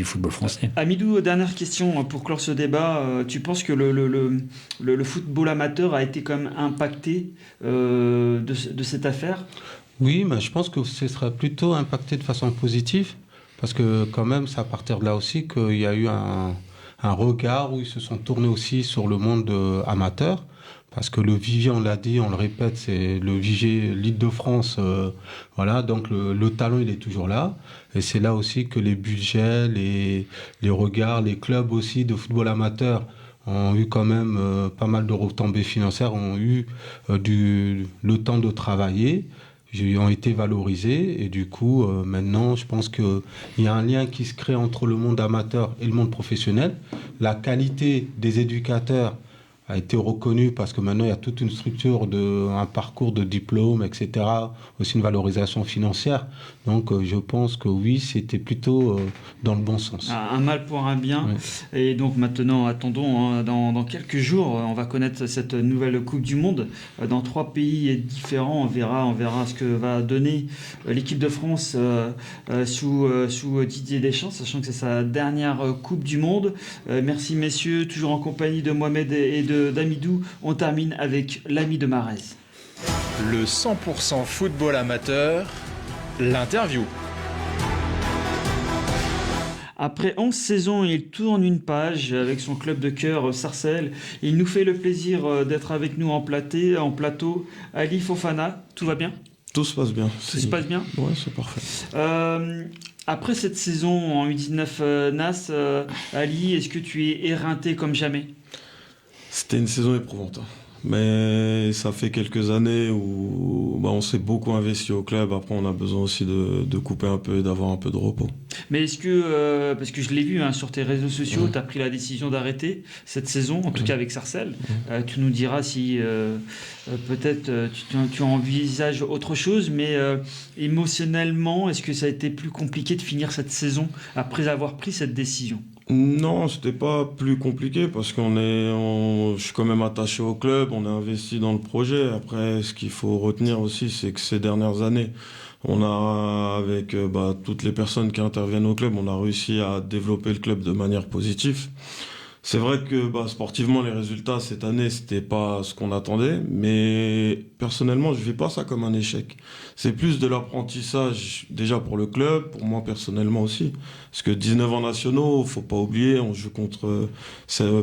football français. Amidou, dernière question pour clore ce débat. Tu penses que le football amateur a été quand même impacté de cette affaire ? Oui, mais je pense que ce sera plutôt impacté de façon positive, parce que quand même, c'est à partir de là aussi qu'il y a eu un regard où ils se sont tournés aussi sur le monde amateur, parce que le vivier, on l'a dit, on le répète, c'est le vivier l'Île-de-France, voilà, donc le talent, il est toujours là, et c'est là aussi que les budgets, les regards, les clubs aussi de football amateur ont eu quand même pas mal de retombées financières, ont eu le temps de travailler, ont été valorisés, et du coup maintenant je pense qu'il y a un lien qui se crée entre le monde amateur et le monde professionnel. La qualité des éducateurs a été reconnu parce que maintenant il y a toute une structure, un parcours de diplôme, etc. Aussi une valorisation financière. Donc je pense que oui, c'était plutôt dans le bon sens. Un mal pour un bien. Oui. Et donc maintenant, attendons, dans quelques jours, on va connaître cette nouvelle Coupe du Monde dans 3 pays différents. On verra ce que va donner l'équipe de France sous Didier Deschamps, sachant que c'est sa dernière Coupe du Monde. Merci messieurs, toujours en compagnie de Mohamed et d'Amidou. On termine avec l'ami de Mahrez. Le 100% football amateur, l'interview. Après 11 saisons, il tourne une page avec son club de cœur Sarcelles. Il nous fait le plaisir d'être avec nous en plateau. Ali Fofana, tout va bien ? Tout se passe bien. Tout se passe bien ? Ouais, c'est parfait. Après cette saison en U19 NAS, Ali, est-ce que tu es éreinté comme jamais ? C'était une saison éprouvante. Mais ça fait quelques années où on s'est beaucoup investi au club. Après, on a besoin aussi de couper un peu et d'avoir un peu de repos. Mais est-ce que, parce que je l'ai vu sur tes réseaux sociaux, tu as pris la décision d'arrêter cette saison, en tout cas avec Sarcelles. Tu nous diras si peut-être tu envisages autre chose, mais émotionnellement, est-ce que ça a été plus compliqué de finir cette saison après avoir pris cette décision ? Non, c'était pas plus compliqué parce je suis quand même attaché au club, on est investi dans le projet. Après, ce qu'il faut retenir aussi, c'est que ces dernières années, on a, avec toutes les personnes qui interviennent au club, on a réussi à développer le club de manière positive. C'est vrai que sportivement, les résultats cette année, c'était pas ce qu'on attendait, mais personnellement, je vis pas ça comme un échec. C'est plus de l'apprentissage déjà pour le club, pour moi personnellement aussi. Parce que 19 ans nationaux, faut pas oublier, on joue contre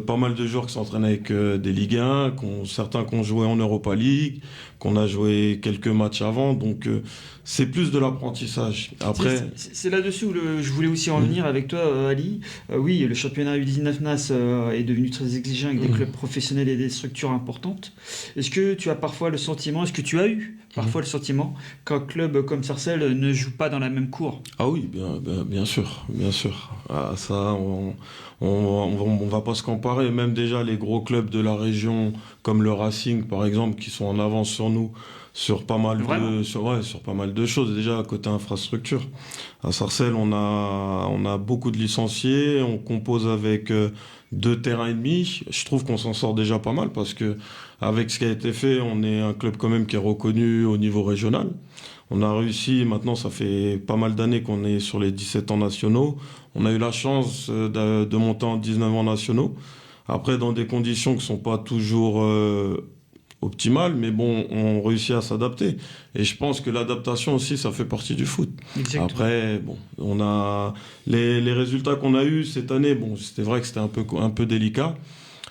pas mal de joueurs qui s'entraînent avec des Ligue 1, certains qui ont joué en Europa League, qu'on a joué quelques matchs avant, donc c'est plus de l'apprentissage. Après, c'est là-dessus où je voulais aussi en venir avec toi, Ali. Oui, le championnat U19 NAS est devenu très exigeant avec des clubs professionnels et des structures importantes. Est-ce que tu as parfois le sentiment, est-ce que tu as eu parfois le sentiment qu'un club comme Sarcelles ne joue pas dans la même cour ? Ah oui, bien sûr. Ah, ça, on va pas se comparer. Même déjà les gros clubs de la région, comme le Racing par exemple, qui sont en avance sur nous sur pas mal de choses. Déjà côté infrastructure, à Sarcelles, on a beaucoup de licenciés. On compose avec 2 terrains et demi. Je trouve qu'on s'en sort déjà pas mal parce que avec ce qui a été fait, on est un club quand même qui est reconnu au niveau régional. On a réussi, maintenant ça fait pas mal d'années qu'on est sur les 17 ans nationaux. On a eu la chance de monter en 19 ans nationaux. Après, dans des conditions qui ne sont pas toujours optimales, mais bon, on réussit à s'adapter. Et je pense que l'adaptation aussi, ça fait partie du foot. Exactement. Après, on a les résultats qu'on a eus cette année. C'était vrai que c'était un peu délicat.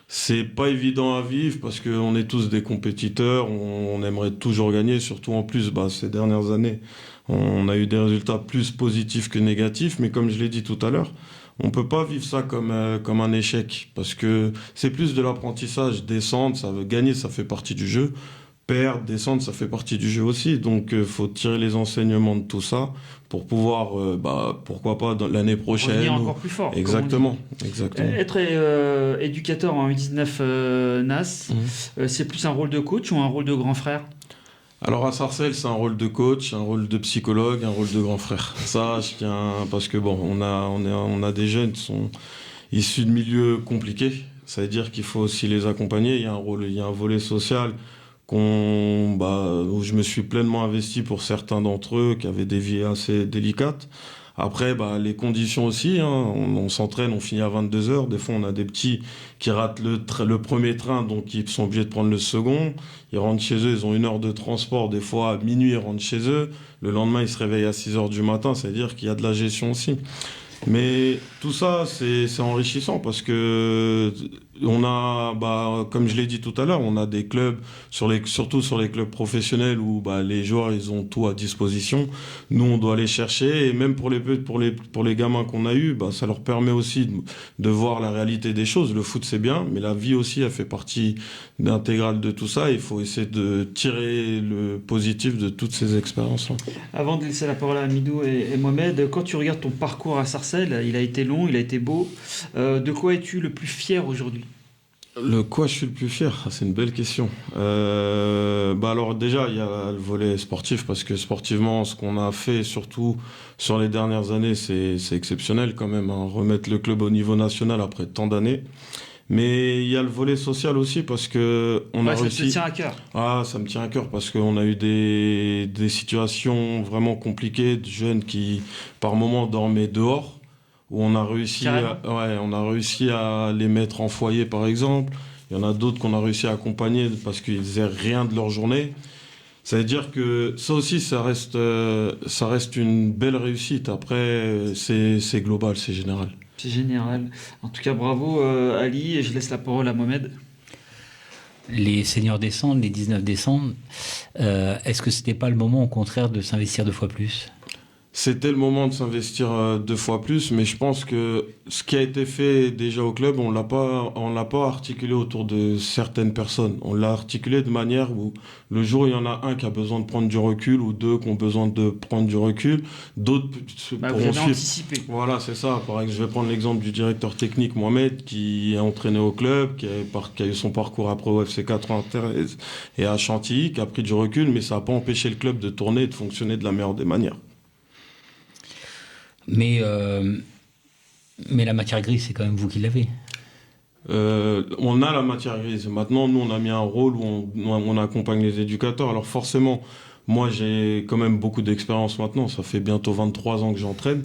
C'est pas évident à vivre parce qu'on est tous des compétiteurs, on aimerait toujours gagner, surtout en plus ces dernières années. On a eu des résultats plus positifs que négatifs, mais comme je l'ai dit tout à l'heure, on peut pas vivre ça comme un échec parce que c'est plus de l'apprentissage. Descendre, gagner, ça fait partie du jeu. Perdre, descendre, ça fait partie du jeu aussi. Donc, faut tirer les enseignements de tout ça pour pouvoir, pourquoi pas, l'année prochaine. Revenir encore plus fort. Exactement. Être éducateur en U19 NAS, c'est plus un rôle de coach ou un rôle de grand frère ? Alors à Sarcelles, c'est un rôle de coach, un rôle de psychologue, un rôle de grand frère. Ça, je tiens, parce que on a des jeunes qui sont issus de milieux compliqués. Ça veut dire qu'il faut aussi les accompagner. Il y a un volet social où je me suis pleinement investi pour certains d'entre eux qui avaient des vies assez délicates. Après, les conditions aussi, on s'entraîne, on finit à 22h. Des fois, on a des petits qui ratent le premier train, donc ils sont obligés de prendre le second. Ils rentrent chez eux, ils ont 1 heure de transport. Des fois, à minuit, ils rentrent chez eux. Le lendemain, ils se réveillent à 6h du matin. C'est-à-dire qu'il y a de la gestion aussi. Mais tout ça, c'est enrichissant parce que on a, comme je l'ai dit tout à l'heure, on a des clubs, surtout sur les clubs professionnels où les joueurs, ils ont tout à disposition. Nous, on doit aller chercher et même pour les gamins qu'on a eus, ça leur permet aussi de voir la réalité des choses. Le foot, c'est bien, mais la vie aussi, elle fait partie intégrale de tout ça. Il faut essayer de tirer le positif de toutes ces expériences-là. Avant de laisser la parole à Amidou et Mohamed, quand tu regardes ton parcours à Sarcelles, il a été long, il a été beau. De quoi es-tu le plus fier aujourd'hui ? Le quoi je suis le plus fier? C'est une belle question. Alors déjà, il y a le volet sportif, parce que sportivement, ce qu'on a fait, surtout sur les dernières années, c'est exceptionnel quand même, hein, remettre le club au niveau national après tant d'années. Mais il y a le volet social aussi, parce que on a réussi... Ça te tient à cœur. Ah, ça me tient à cœur, parce qu'on a eu des situations vraiment compliquées, de jeunes qui, par moments, dormaient dehors, où on a réussi à les mettre en foyer, par exemple. Il y en a d'autres qu'on a réussi à accompagner parce qu'ils faisaient rien de leur journée. Ça veut dire que ça aussi, ça reste une belle réussite. Après, c'est global, c'est général. C'est général. En tout cas, bravo Ali, et je laisse la parole à Mohamed. Les seniors descendent, les 19 descendent. Est-ce que c'était pas le moment, au contraire, de s'investir 2 fois plus ? C'était le moment de s'investir 2 fois plus, mais je pense que ce qui a été fait déjà au club, on l'a pas articulé autour de certaines personnes. On l'a articulé de manière où le jour où il y en a un qui a besoin de prendre du recul, ou 2 qui ont besoin de prendre du recul, d'autres pourront suivre. Anticipé. Voilà, c'est ça. Par exemple, je vais prendre l'exemple du directeur technique Mohamed, qui est entraîné au club, qui a eu son parcours après au FC 93 et à Chantilly, qui a pris du recul, mais ça n'a pas empêché le club de tourner et de fonctionner de la meilleure des manières. Mais la matière grise, c'est quand même vous qui l'avez. On a la matière grise. Maintenant, nous, on a mis un rôle où on accompagne les éducateurs. Alors forcément, moi, j'ai quand même beaucoup d'expérience maintenant. Ça fait bientôt 23 ans que j'entraîne.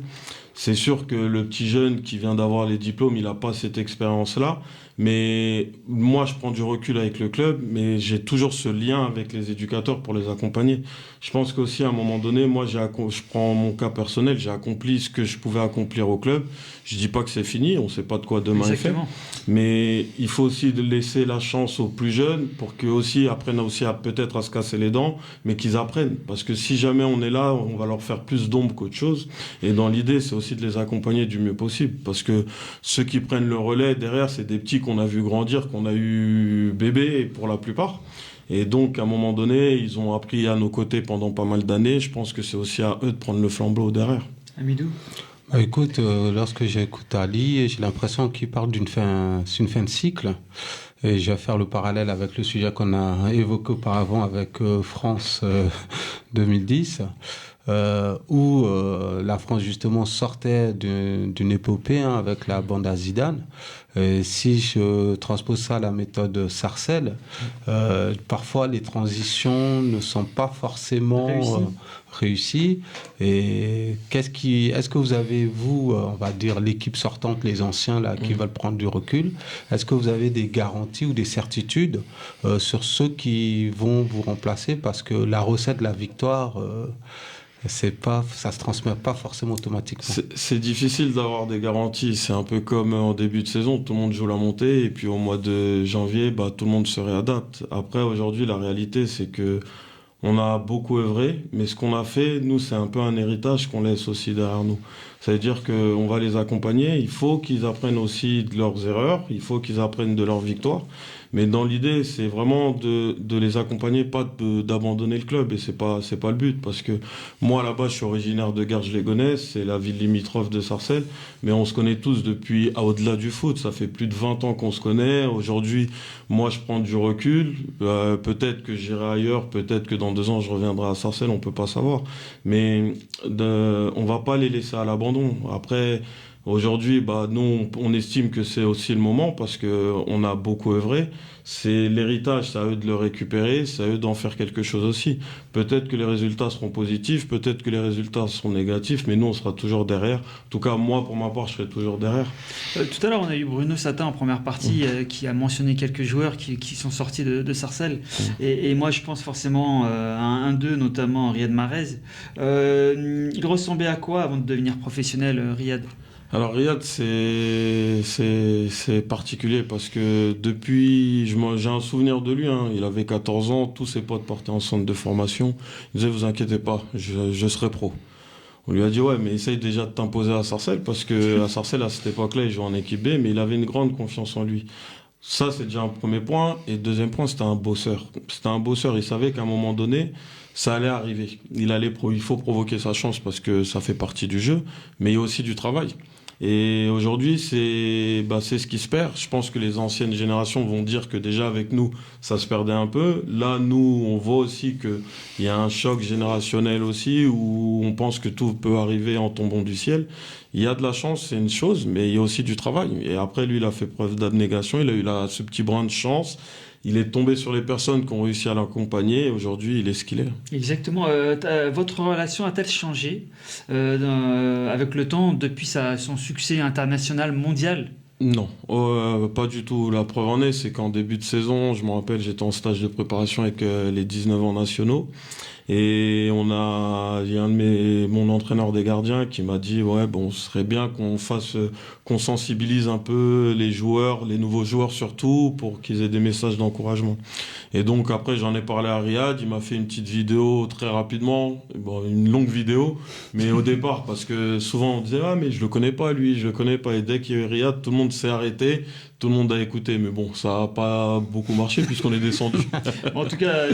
C'est sûr que le petit jeune qui vient d'avoir les diplômes, il n'a pas cette expérience-là. Mais moi, je prends du recul avec le club, mais j'ai toujours ce lien avec les éducateurs pour les accompagner. Je pense qu'aussi, à un moment donné, moi, je prends mon cas personnel, j'ai accompli ce que je pouvais accomplir au club. Je dis pas que c'est fini, on sait pas de quoi demain est fait. Mais il faut aussi laisser la chance aux plus jeunes pour qu'eux aussi apprennent aussi peut-être à se casser les dents, mais qu'ils apprennent. Parce que si jamais on est là, on va leur faire plus d'ombre qu'autre chose. Et dans l'idée, c'est aussi de les accompagner du mieux possible. Parce que ceux qui prennent le relais derrière, c'est des petits qu'on a vu grandir, qu'on a eu bébé pour la plupart. Et donc, à un moment donné, ils ont appris à nos côtés pendant pas mal d'années. Je pense que c'est aussi à eux de prendre le flambeau derrière. Amidou? Écoute, lorsque j'écoute Ali, j'ai l'impression qu'il parle d'une fin de cycle. Et je vais faire le parallèle avec le sujet qu'on a évoqué auparavant avec France 2010. Où la France justement sortait d'une épopée avec la bande à Zidane. Si je transpose ça à la méthode Sarcelles, parfois les transitions ne sont pas forcément réussies. Et est-ce que vous avez, vous, on va dire l'équipe sortante, les anciens là qui veulent prendre du recul, est-ce que vous avez des garanties ou des certitudes sur ceux qui vont vous remplacer, parce que la recette de la victoire ça se transmet pas forcément automatiquement. C'est difficile d'avoir des garanties. C'est un peu comme en début de saison, tout le monde joue la montée et puis au mois de janvier, tout le monde se réadapte. Après, aujourd'hui, la réalité, c'est que on a beaucoup œuvré, mais ce qu'on a fait, nous, c'est un peu un héritage qu'on laisse aussi derrière nous. Ça veut dire qu'on va les accompagner. Il faut qu'ils apprennent aussi de leurs erreurs. Il faut qu'ils apprennent de leurs victoires. Mais dans l'idée, c'est vraiment de les accompagner, pas d'abandonner le club. Et c'est pas le but. Parce que moi, là-bas, je suis originaire de Garges-les-Gonesse. C'est la ville limitrophe de Sarcelles. Mais on se connaît tous depuis, au-delà du foot. Ça fait plus de 20 ans qu'on se connaît. Aujourd'hui, moi, je prends du recul. Peut-être que j'irai ailleurs. Peut-être que dans 2 ans, je reviendrai à Sarcelles. On peut pas savoir. Mais on va pas les laisser à l'abandon. Après, aujourd'hui, nous, on estime que c'est aussi le moment parce qu'on a beaucoup œuvré. C'est l'héritage, c'est à eux de le récupérer, c'est à eux d'en faire quelque chose aussi. Peut-être que les résultats seront positifs, peut-être que les résultats seront négatifs, mais nous, on sera toujours derrière. En tout cas, moi, pour ma part, je serai toujours derrière. Tout à l'heure, on a eu Bruno Satin en première partie qui a mentionné quelques joueurs qui sont sortis de Sarcelles. Et moi, je pense forcément à un d'eux, notamment Riyad Mahrez. Il ressemblait à quoi avant de devenir professionnel, Riyad ? Alors Riyad, c'est particulier parce que depuis, j'ai un souvenir de lui, il avait 14 ans, tous ses potes partaient en centre de formation, il disait vous inquiétez pas, je serai pro. On lui a dit ouais mais essaye déjà de t'imposer à Sarcelles parce que à Sarcelles à cette époque-là il jouait en équipe B mais il avait une grande confiance en lui. Ça c'est déjà un premier point et deuxième point c'était un bosseur. C'était un bosseur, il savait qu'à un moment donné ça allait arriver. Il faut provoquer sa chance parce que ça fait partie du jeu mais il y a aussi du travail. Et aujourd'hui, c'est ce qui se perd. Je pense que les anciennes générations vont dire que déjà avec nous, ça se perdait un peu. Là, nous, on voit aussi qu'il y a un choc générationnel aussi, où on pense que tout peut arriver en tombant du ciel. Il y a de la chance, c'est une chose, mais il y a aussi du travail. Et après, lui, il a fait preuve d'abnégation, il a eu ce petit brin de chance. Il est tombé sur les personnes qui ont réussi à l'accompagner et aujourd'hui, il est ce qu'il est. Exactement. Votre relation a-t-elle changé avec le temps depuis son succès international mondial ? Non, pas du tout. La preuve en est, c'est qu'en début de saison, je me rappelle, j'étais en stage de préparation avec les 19 ans nationaux. Et il y a mon entraîneur des gardiens qui m'a dit ce serait bien qu'on sensibilise un peu les joueurs, les nouveaux joueurs surtout, pour qu'ils aient des messages d'encouragement. Et donc après j'en ai parlé à Riyad, il m'a fait une petite vidéo très rapidement, une longue vidéo, mais au départ parce que souvent on disait mais je le connais pas lui, je le connais pas, et dès qu'il y a eu Riyad, tout le monde s'est arrêté. Tout le monde a écouté, mais bon, ça n'a pas beaucoup marché puisqu'on est descendu. En tout cas,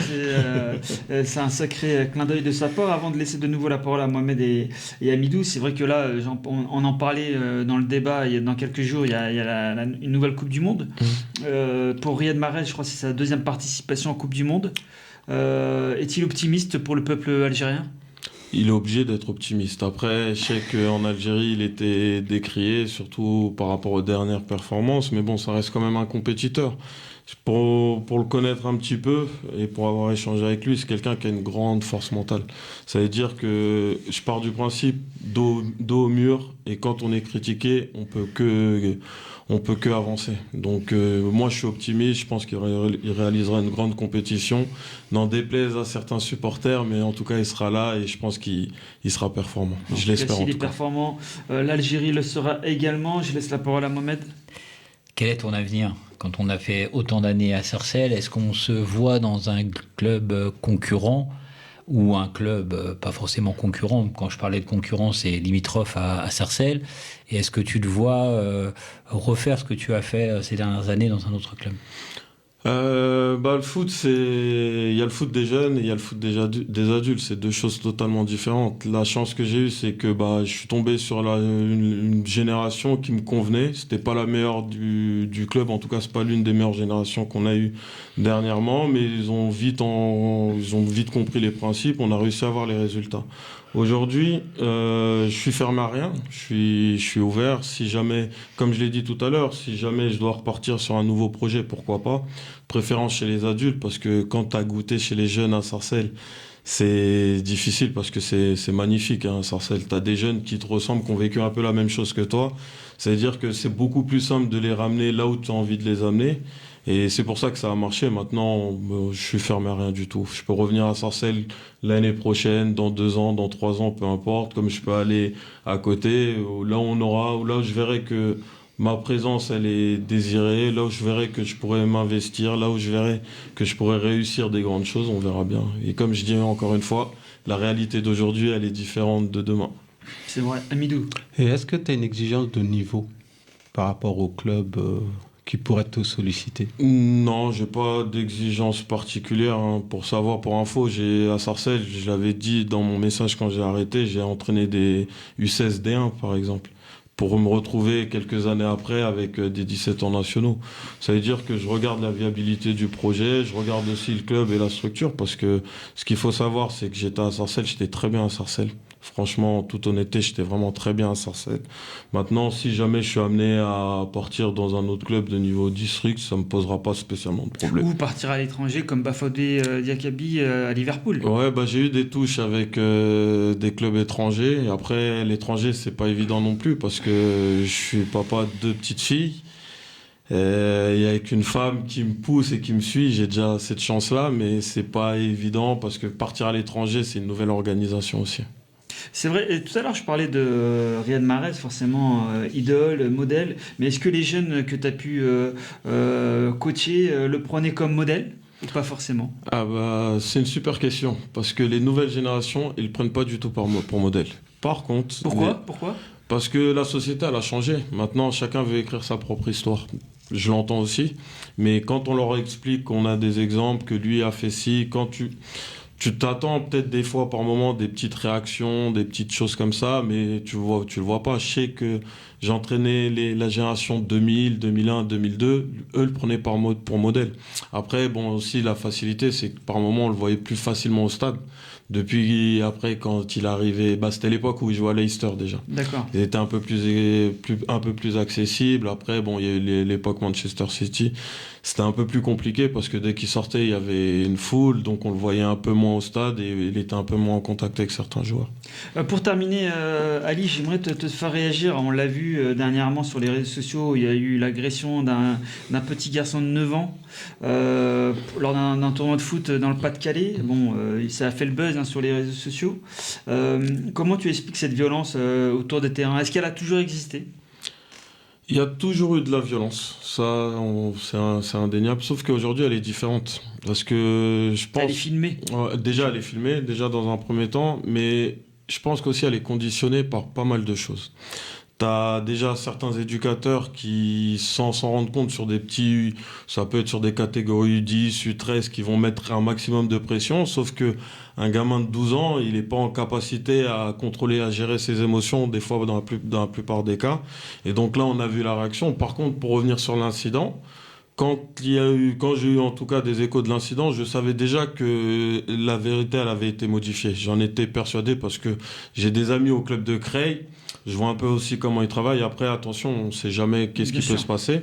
c'est un sacré clin d'œil de sa part. Avant de laisser de nouveau la parole à Mohamed et Hamidou, c'est vrai que là, on en parlait dans le débat, dans quelques jours, il y a une nouvelle Coupe du Monde. Pour Riyad Mahrez, je crois que c'est sa deuxième participation en Coupe du Monde. Est-il optimiste pour le peuple algérien ? Il est obligé d'être optimiste. Après, je sais qu'en Algérie, il était décrié, surtout par rapport aux dernières performances, mais bon, ça reste quand même un compétiteur. Pour le connaître un petit peu et pour avoir échangé avec lui, c'est quelqu'un qui a une grande force mentale. Ça veut dire que je pars du principe dos au mur, et quand on est critiqué, on peut que avancer. Donc moi je suis optimiste, je pense qu'il réalisera une grande compétition, n'en déplaise à certains supporters, mais en tout cas il sera là et je pense qu'il sera performant. Je l'espère en tout cas. S'il est performant, l'Algérie le sera également. Je laisse la parole à Mohamed. Quel est ton avenir ? Quand on a fait autant d'années à Sarcelles, est-ce qu'on se voit dans un club concurrent ou un club pas forcément concurrent? Quand je parlais de concurrent, c'est limitrophe à Sarcelles. Et est-ce que tu te vois refaire ce que tu as fait ces dernières années dans un autre club? Le foot, il y a le foot des jeunes et il y a le foot des adultes. C'est deux choses totalement différentes. La chance que j'ai eue, c'est que je suis tombé sur une génération qui me convenait. C'était pas la meilleure du club, en tout cas c'est pas l'une des meilleures générations qu'on a eues dernièrement, mais ils ont vite compris les principes. On a réussi à avoir les résultats. Aujourd'hui, je suis fermé à rien. Je suis ouvert. Si jamais, comme je l'ai dit tout à l'heure, si jamais je dois repartir sur un nouveau projet, pourquoi pas. Préférence chez les adultes, parce que quand tu as goûté chez les jeunes à Sarcelles, c'est difficile parce que c'est magnifique, hein, Sarcelles. Tu as des jeunes qui te ressemblent, qui ont vécu un peu la même chose que toi. Ça veut dire que c'est beaucoup plus simple de les ramener là où tu as envie de les amener. Et c'est pour ça que ça a marché. Maintenant, je suis fermé à rien du tout. Je peux revenir à Sarcelles l'année prochaine, dans 2 ans, dans 3 ans, peu importe. Comme je peux aller à côté, là où je verrai que ma présence, elle est désirée. Là où je verrai que je pourrais m'investir. Là où je verrai que je pourrais réussir des grandes choses, on verra bien. Et comme je dis encore une fois, la réalité d'aujourd'hui, elle est différente de demain. C'est vrai. Hamidou. Et est-ce que tu as une exigence de niveau par rapport au club qui pourrait te solliciter? Non, j'ai pas d'exigence particulière, hein. Pour info, à Sarcelles, je l'avais dit dans mon message quand j'ai arrêté, j'ai entraîné des U16 D1 par exemple, pour me retrouver quelques années après avec des 17 ans nationaux. Ça veut dire que je regarde la viabilité du projet, je regarde aussi le club et la structure, parce que ce qu'il faut savoir, c'est que j'étais à Sarcelles, j'étais très bien à Sarcelles. Franchement, en toute honnêteté, j'étais vraiment très bien à Sarcelles. Maintenant, si jamais je suis amené à partir dans un autre club de niveau district, ça me posera pas spécialement de problème. Ou partir à l'étranger comme Bafodé Diakabi à Liverpool. Ouais, j'ai eu des touches avec des clubs étrangers. Et après, l'étranger, c'est pas évident non plus parce que je suis papa de 2 petites filles. Et avec une femme qui me pousse et qui me suit, j'ai déjà cette chance-là, mais c'est pas évident parce que partir à l'étranger, c'est une nouvelle organisation aussi. C'est vrai, et tout à l'heure je parlais de Riyad Mahrez, forcément idole, modèle, mais est-ce que les jeunes que tu as pu coacher le prenaient comme modèle ou pas forcément? C'est une super question, parce que les nouvelles générations, ils ne prennent pas du tout pour modèle. Par contre... Pourquoi Parce que la société, elle a changé. Maintenant, chacun veut écrire sa propre histoire. Je l'entends aussi, mais quand on leur explique qu'on a des exemples, que lui a fait ci, Tu t'attends peut-être des fois par moment des petites réactions, des petites choses comme ça, mais tu le vois pas. Je sais que j'entraînais la génération 2000, 2001, 2002, eux le prenaient pour modèle. Après, bon, aussi la facilité, c'est que par moment on le voyait plus facilement au stade. Depuis après, quand il arrivait, c'était l'époque où il jouait à Leicester déjà. D'accord. Il était un peu plus accessible. Après, bon, il y a eu l'époque Manchester City. C'était un peu plus compliqué parce que dès qu'il sortait, il y avait une foule, donc on le voyait un peu moins au stade et il était un peu moins en contact avec certains joueurs. Pour terminer, Ali, j'aimerais te faire réagir. On l'a vu dernièrement sur les réseaux sociaux, il y a eu l'agression d'un petit garçon de 9 ans lors d'un tournoi de foot dans le Pas-de-Calais. Bon, ça a fait le buzz sur les réseaux sociaux. Comment tu expliques cette violence autour des terrains? Est-ce qu'elle a toujours existé? Il y a toujours eu de la violence, ça c'est indéniable, sauf qu'aujourd'hui elle est différente. Parce que je pense... Elle est filmée. Déjà elle est filmée, déjà dans un premier temps, mais je pense qu'aussi elle est conditionnée par pas mal de choses. T'as déjà certains éducateurs qui, sans s'en rendre compte, ça peut être sur des catégories U10, U13, qui vont mettre un maximum de pression, sauf que un gamin de 12 ans, il n'est pas en capacité à contrôler, à gérer ses émotions, des fois dans la plupart des cas. Et donc là, on a vu la réaction. Par contre, pour revenir sur l'incident, quand j'ai eu en tout cas des échos de l'incident, je savais déjà que la vérité, elle avait été modifiée. J'en étais persuadé parce que j'ai des amis au club de Creil. Je vois un peu aussi comment ils travaillent. Après, attention, on ne sait jamais qu'est-ce qui peut se passer.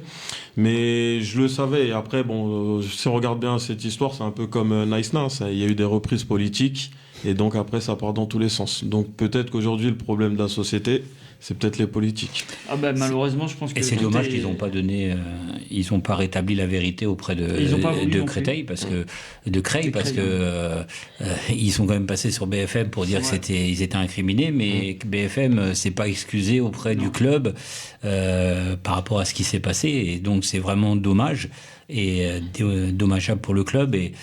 Mais je le savais. Et après, bon, si on regarde bien cette histoire, c'est un peu comme Naïsna. Il y a eu des reprises politiques. Et donc après, ça part dans tous les sens. Donc peut-être qu'aujourd'hui, le problème de la société, c'est peut-être les politiques. Malheureusement, je pense que... Et c'est dommage qu'ils n'ont pas donné... ils n'ont pas rétabli la vérité auprès de Créteil, parce que... De Creil, parce que... ils sont quand même passés sur BFM pour dire qu'ils étaient incriminés, mais BFM s'est pas excusé auprès du club par rapport à ce qui s'est passé. Et donc, c'est vraiment dommage. Et dommageable pour le club. Et...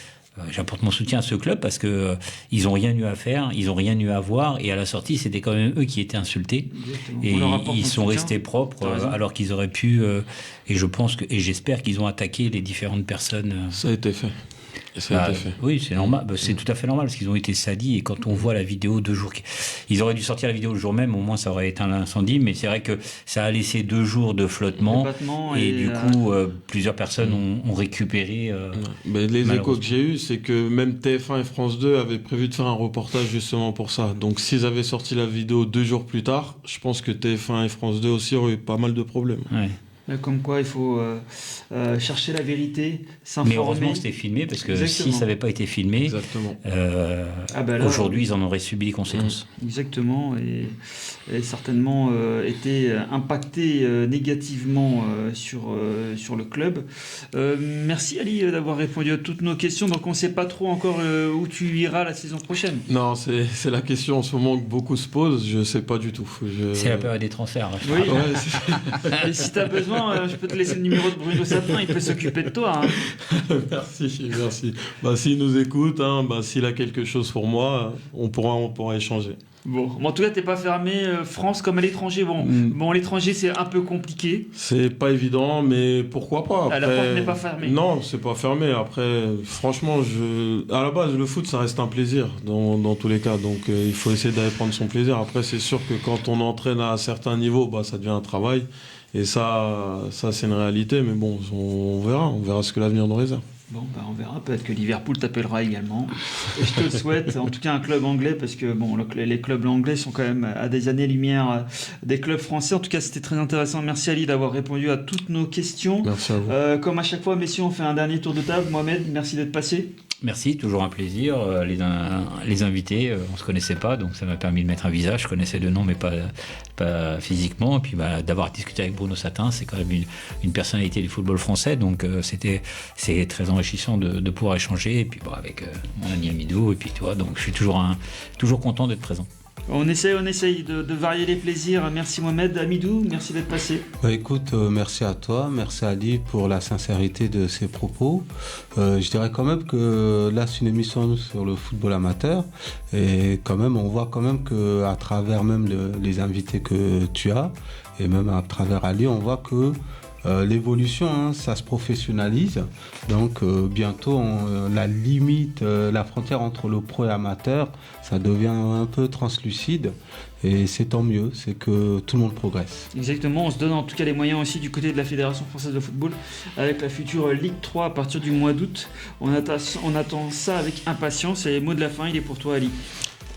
j'apporte mon soutien à ce club parce que ils ont rien eu à faire, ils ont rien eu à voir, et à la sortie c'était quand même eux qui étaient insultés. Exactement. Et ils sont restés propres alors qu'ils auraient pu. Et je pense et j'espère qu'ils ont attaqué les différentes personnes. Ça a été fait. Oui, c'est normal. C'est tout à fait normal parce qu'ils ont été sadis, et quand on voit la vidéo 2 jours, ils auraient dû sortir la vidéo le jour même, au moins ça aurait éteint l'incendie, mais c'est vrai que ça a laissé 2 jours de flottement et du coup plusieurs personnes ont récupéré. Les échos que j'ai eus, c'est que même TF1 et France 2 avaient prévu de faire un reportage justement pour ça. Donc s'ils avaient sorti la vidéo 2 jours plus tard, je pense que TF1 et France 2 aussi auraient eu pas mal de problèmes. Ouais. Comme quoi, il faut chercher la vérité, s'informer. Mais heureusement, c'était filmé, parce que si ça n'avait pas été filmé, aujourd'hui, ils en auraient subi les conséquences. Exactement, et certainement été impacté négativement sur le club. Merci Ali d'avoir répondu à toutes nos questions. Donc on ne sait pas trop encore où tu iras la saison prochaine. Non, c'est la question en ce moment que beaucoup se posent. Je ne sais pas du tout. C'est la période des transferts. Oui. Et si tu as besoin, je peux te laisser le numéro de Bruno Sapin, il peut s'occuper de toi. Merci. S'il nous écoute, s'il a quelque chose pour moi, on pourra échanger. Bon, en tout cas, t'es pas fermé France comme à l'étranger. Bon, l'étranger, c'est un peu compliqué. C'est pas évident, mais pourquoi pas. Après, la porte n'est pas fermée. Non, c'est pas fermé. Après, franchement, à la base, le foot, ça reste un plaisir dans tous les cas. Donc, il faut essayer d'aller prendre son plaisir. Après, c'est sûr que quand on entraîne à un certain niveau, ça devient un travail. Et ça, c'est une réalité. Mais bon, on verra ce que l'avenir nous réserve. Bon, on verra. Peut-être que Liverpool t'appellera également. Et je te le souhaite. En tout cas, un club anglais, parce que les clubs anglais sont quand même à des années-lumière des clubs français. En tout cas, c'était très intéressant. Merci Ali d'avoir répondu à toutes nos questions. Merci à vous. Comme à chaque fois, messieurs, on fait un dernier tour de table. Mohamed, merci d'être passé. Merci, toujours un plaisir. Les invités, on ne se connaissait pas, donc ça m'a permis de mettre un visage. Je connaissais de nom, mais pas physiquement. Et puis d'avoir discuté avec Bruno Sapin, c'est quand même une personnalité du football français. Donc c'est très enrichissant de pouvoir échanger. Et puis avec mon ami Amidou, et puis toi. Donc je suis toujours content d'être présent. On essaye de varier les plaisirs. Merci Mohamed. Amidou, merci d'être passé. Écoute, merci à toi, merci Ali pour la sincérité de ses propos. Je dirais quand même que là c'est une émission sur le football amateur, et quand même on voit quand même que à travers même les invités que tu as, et même à travers Ali, on voit que l'évolution, hein, ça se professionnalise. Donc bientôt, la limite, la frontière entre le pro et amateur, ça devient un peu translucide. Et c'est tant mieux, c'est que tout le monde progresse. Exactement, on se donne en tout cas les moyens aussi du côté de la Fédération Française de Football avec la future Ligue 3 à partir du mois d'août. On attend ça avec impatience et mot de la fin, il est pour toi Ali.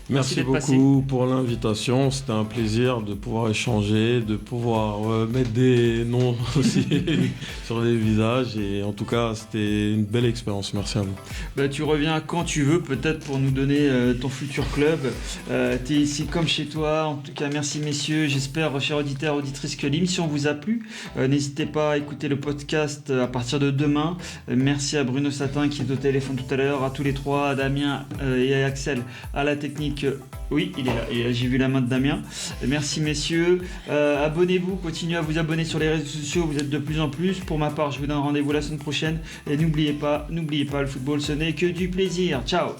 Merci beaucoup pour l'invitation, c'était un plaisir de pouvoir échanger, de pouvoir mettre des noms aussi sur les visages et en tout cas c'était une belle expérience, merci à vous. Tu reviens quand tu veux peut-être pour nous donner ton futur club, tu es ici comme chez toi, en tout cas merci messieurs, j'espère chers auditeurs et auditrices que l'émission vous a plu, n'hésitez pas à écouter le podcast à partir de demain, merci à Bruno Satin qui est au téléphone tout à l'heure, à tous les trois, à Damien et à Axel à la technique. Oui, il est là, et j'ai vu la main de Damien. Merci messieurs, abonnez-vous, continuez à vous abonner sur les réseaux sociaux, vous êtes de plus en plus. Pour ma part, je vous donne rendez-vous la semaine prochaine et n'oubliez pas, le football ce n'est que du plaisir. Ciao.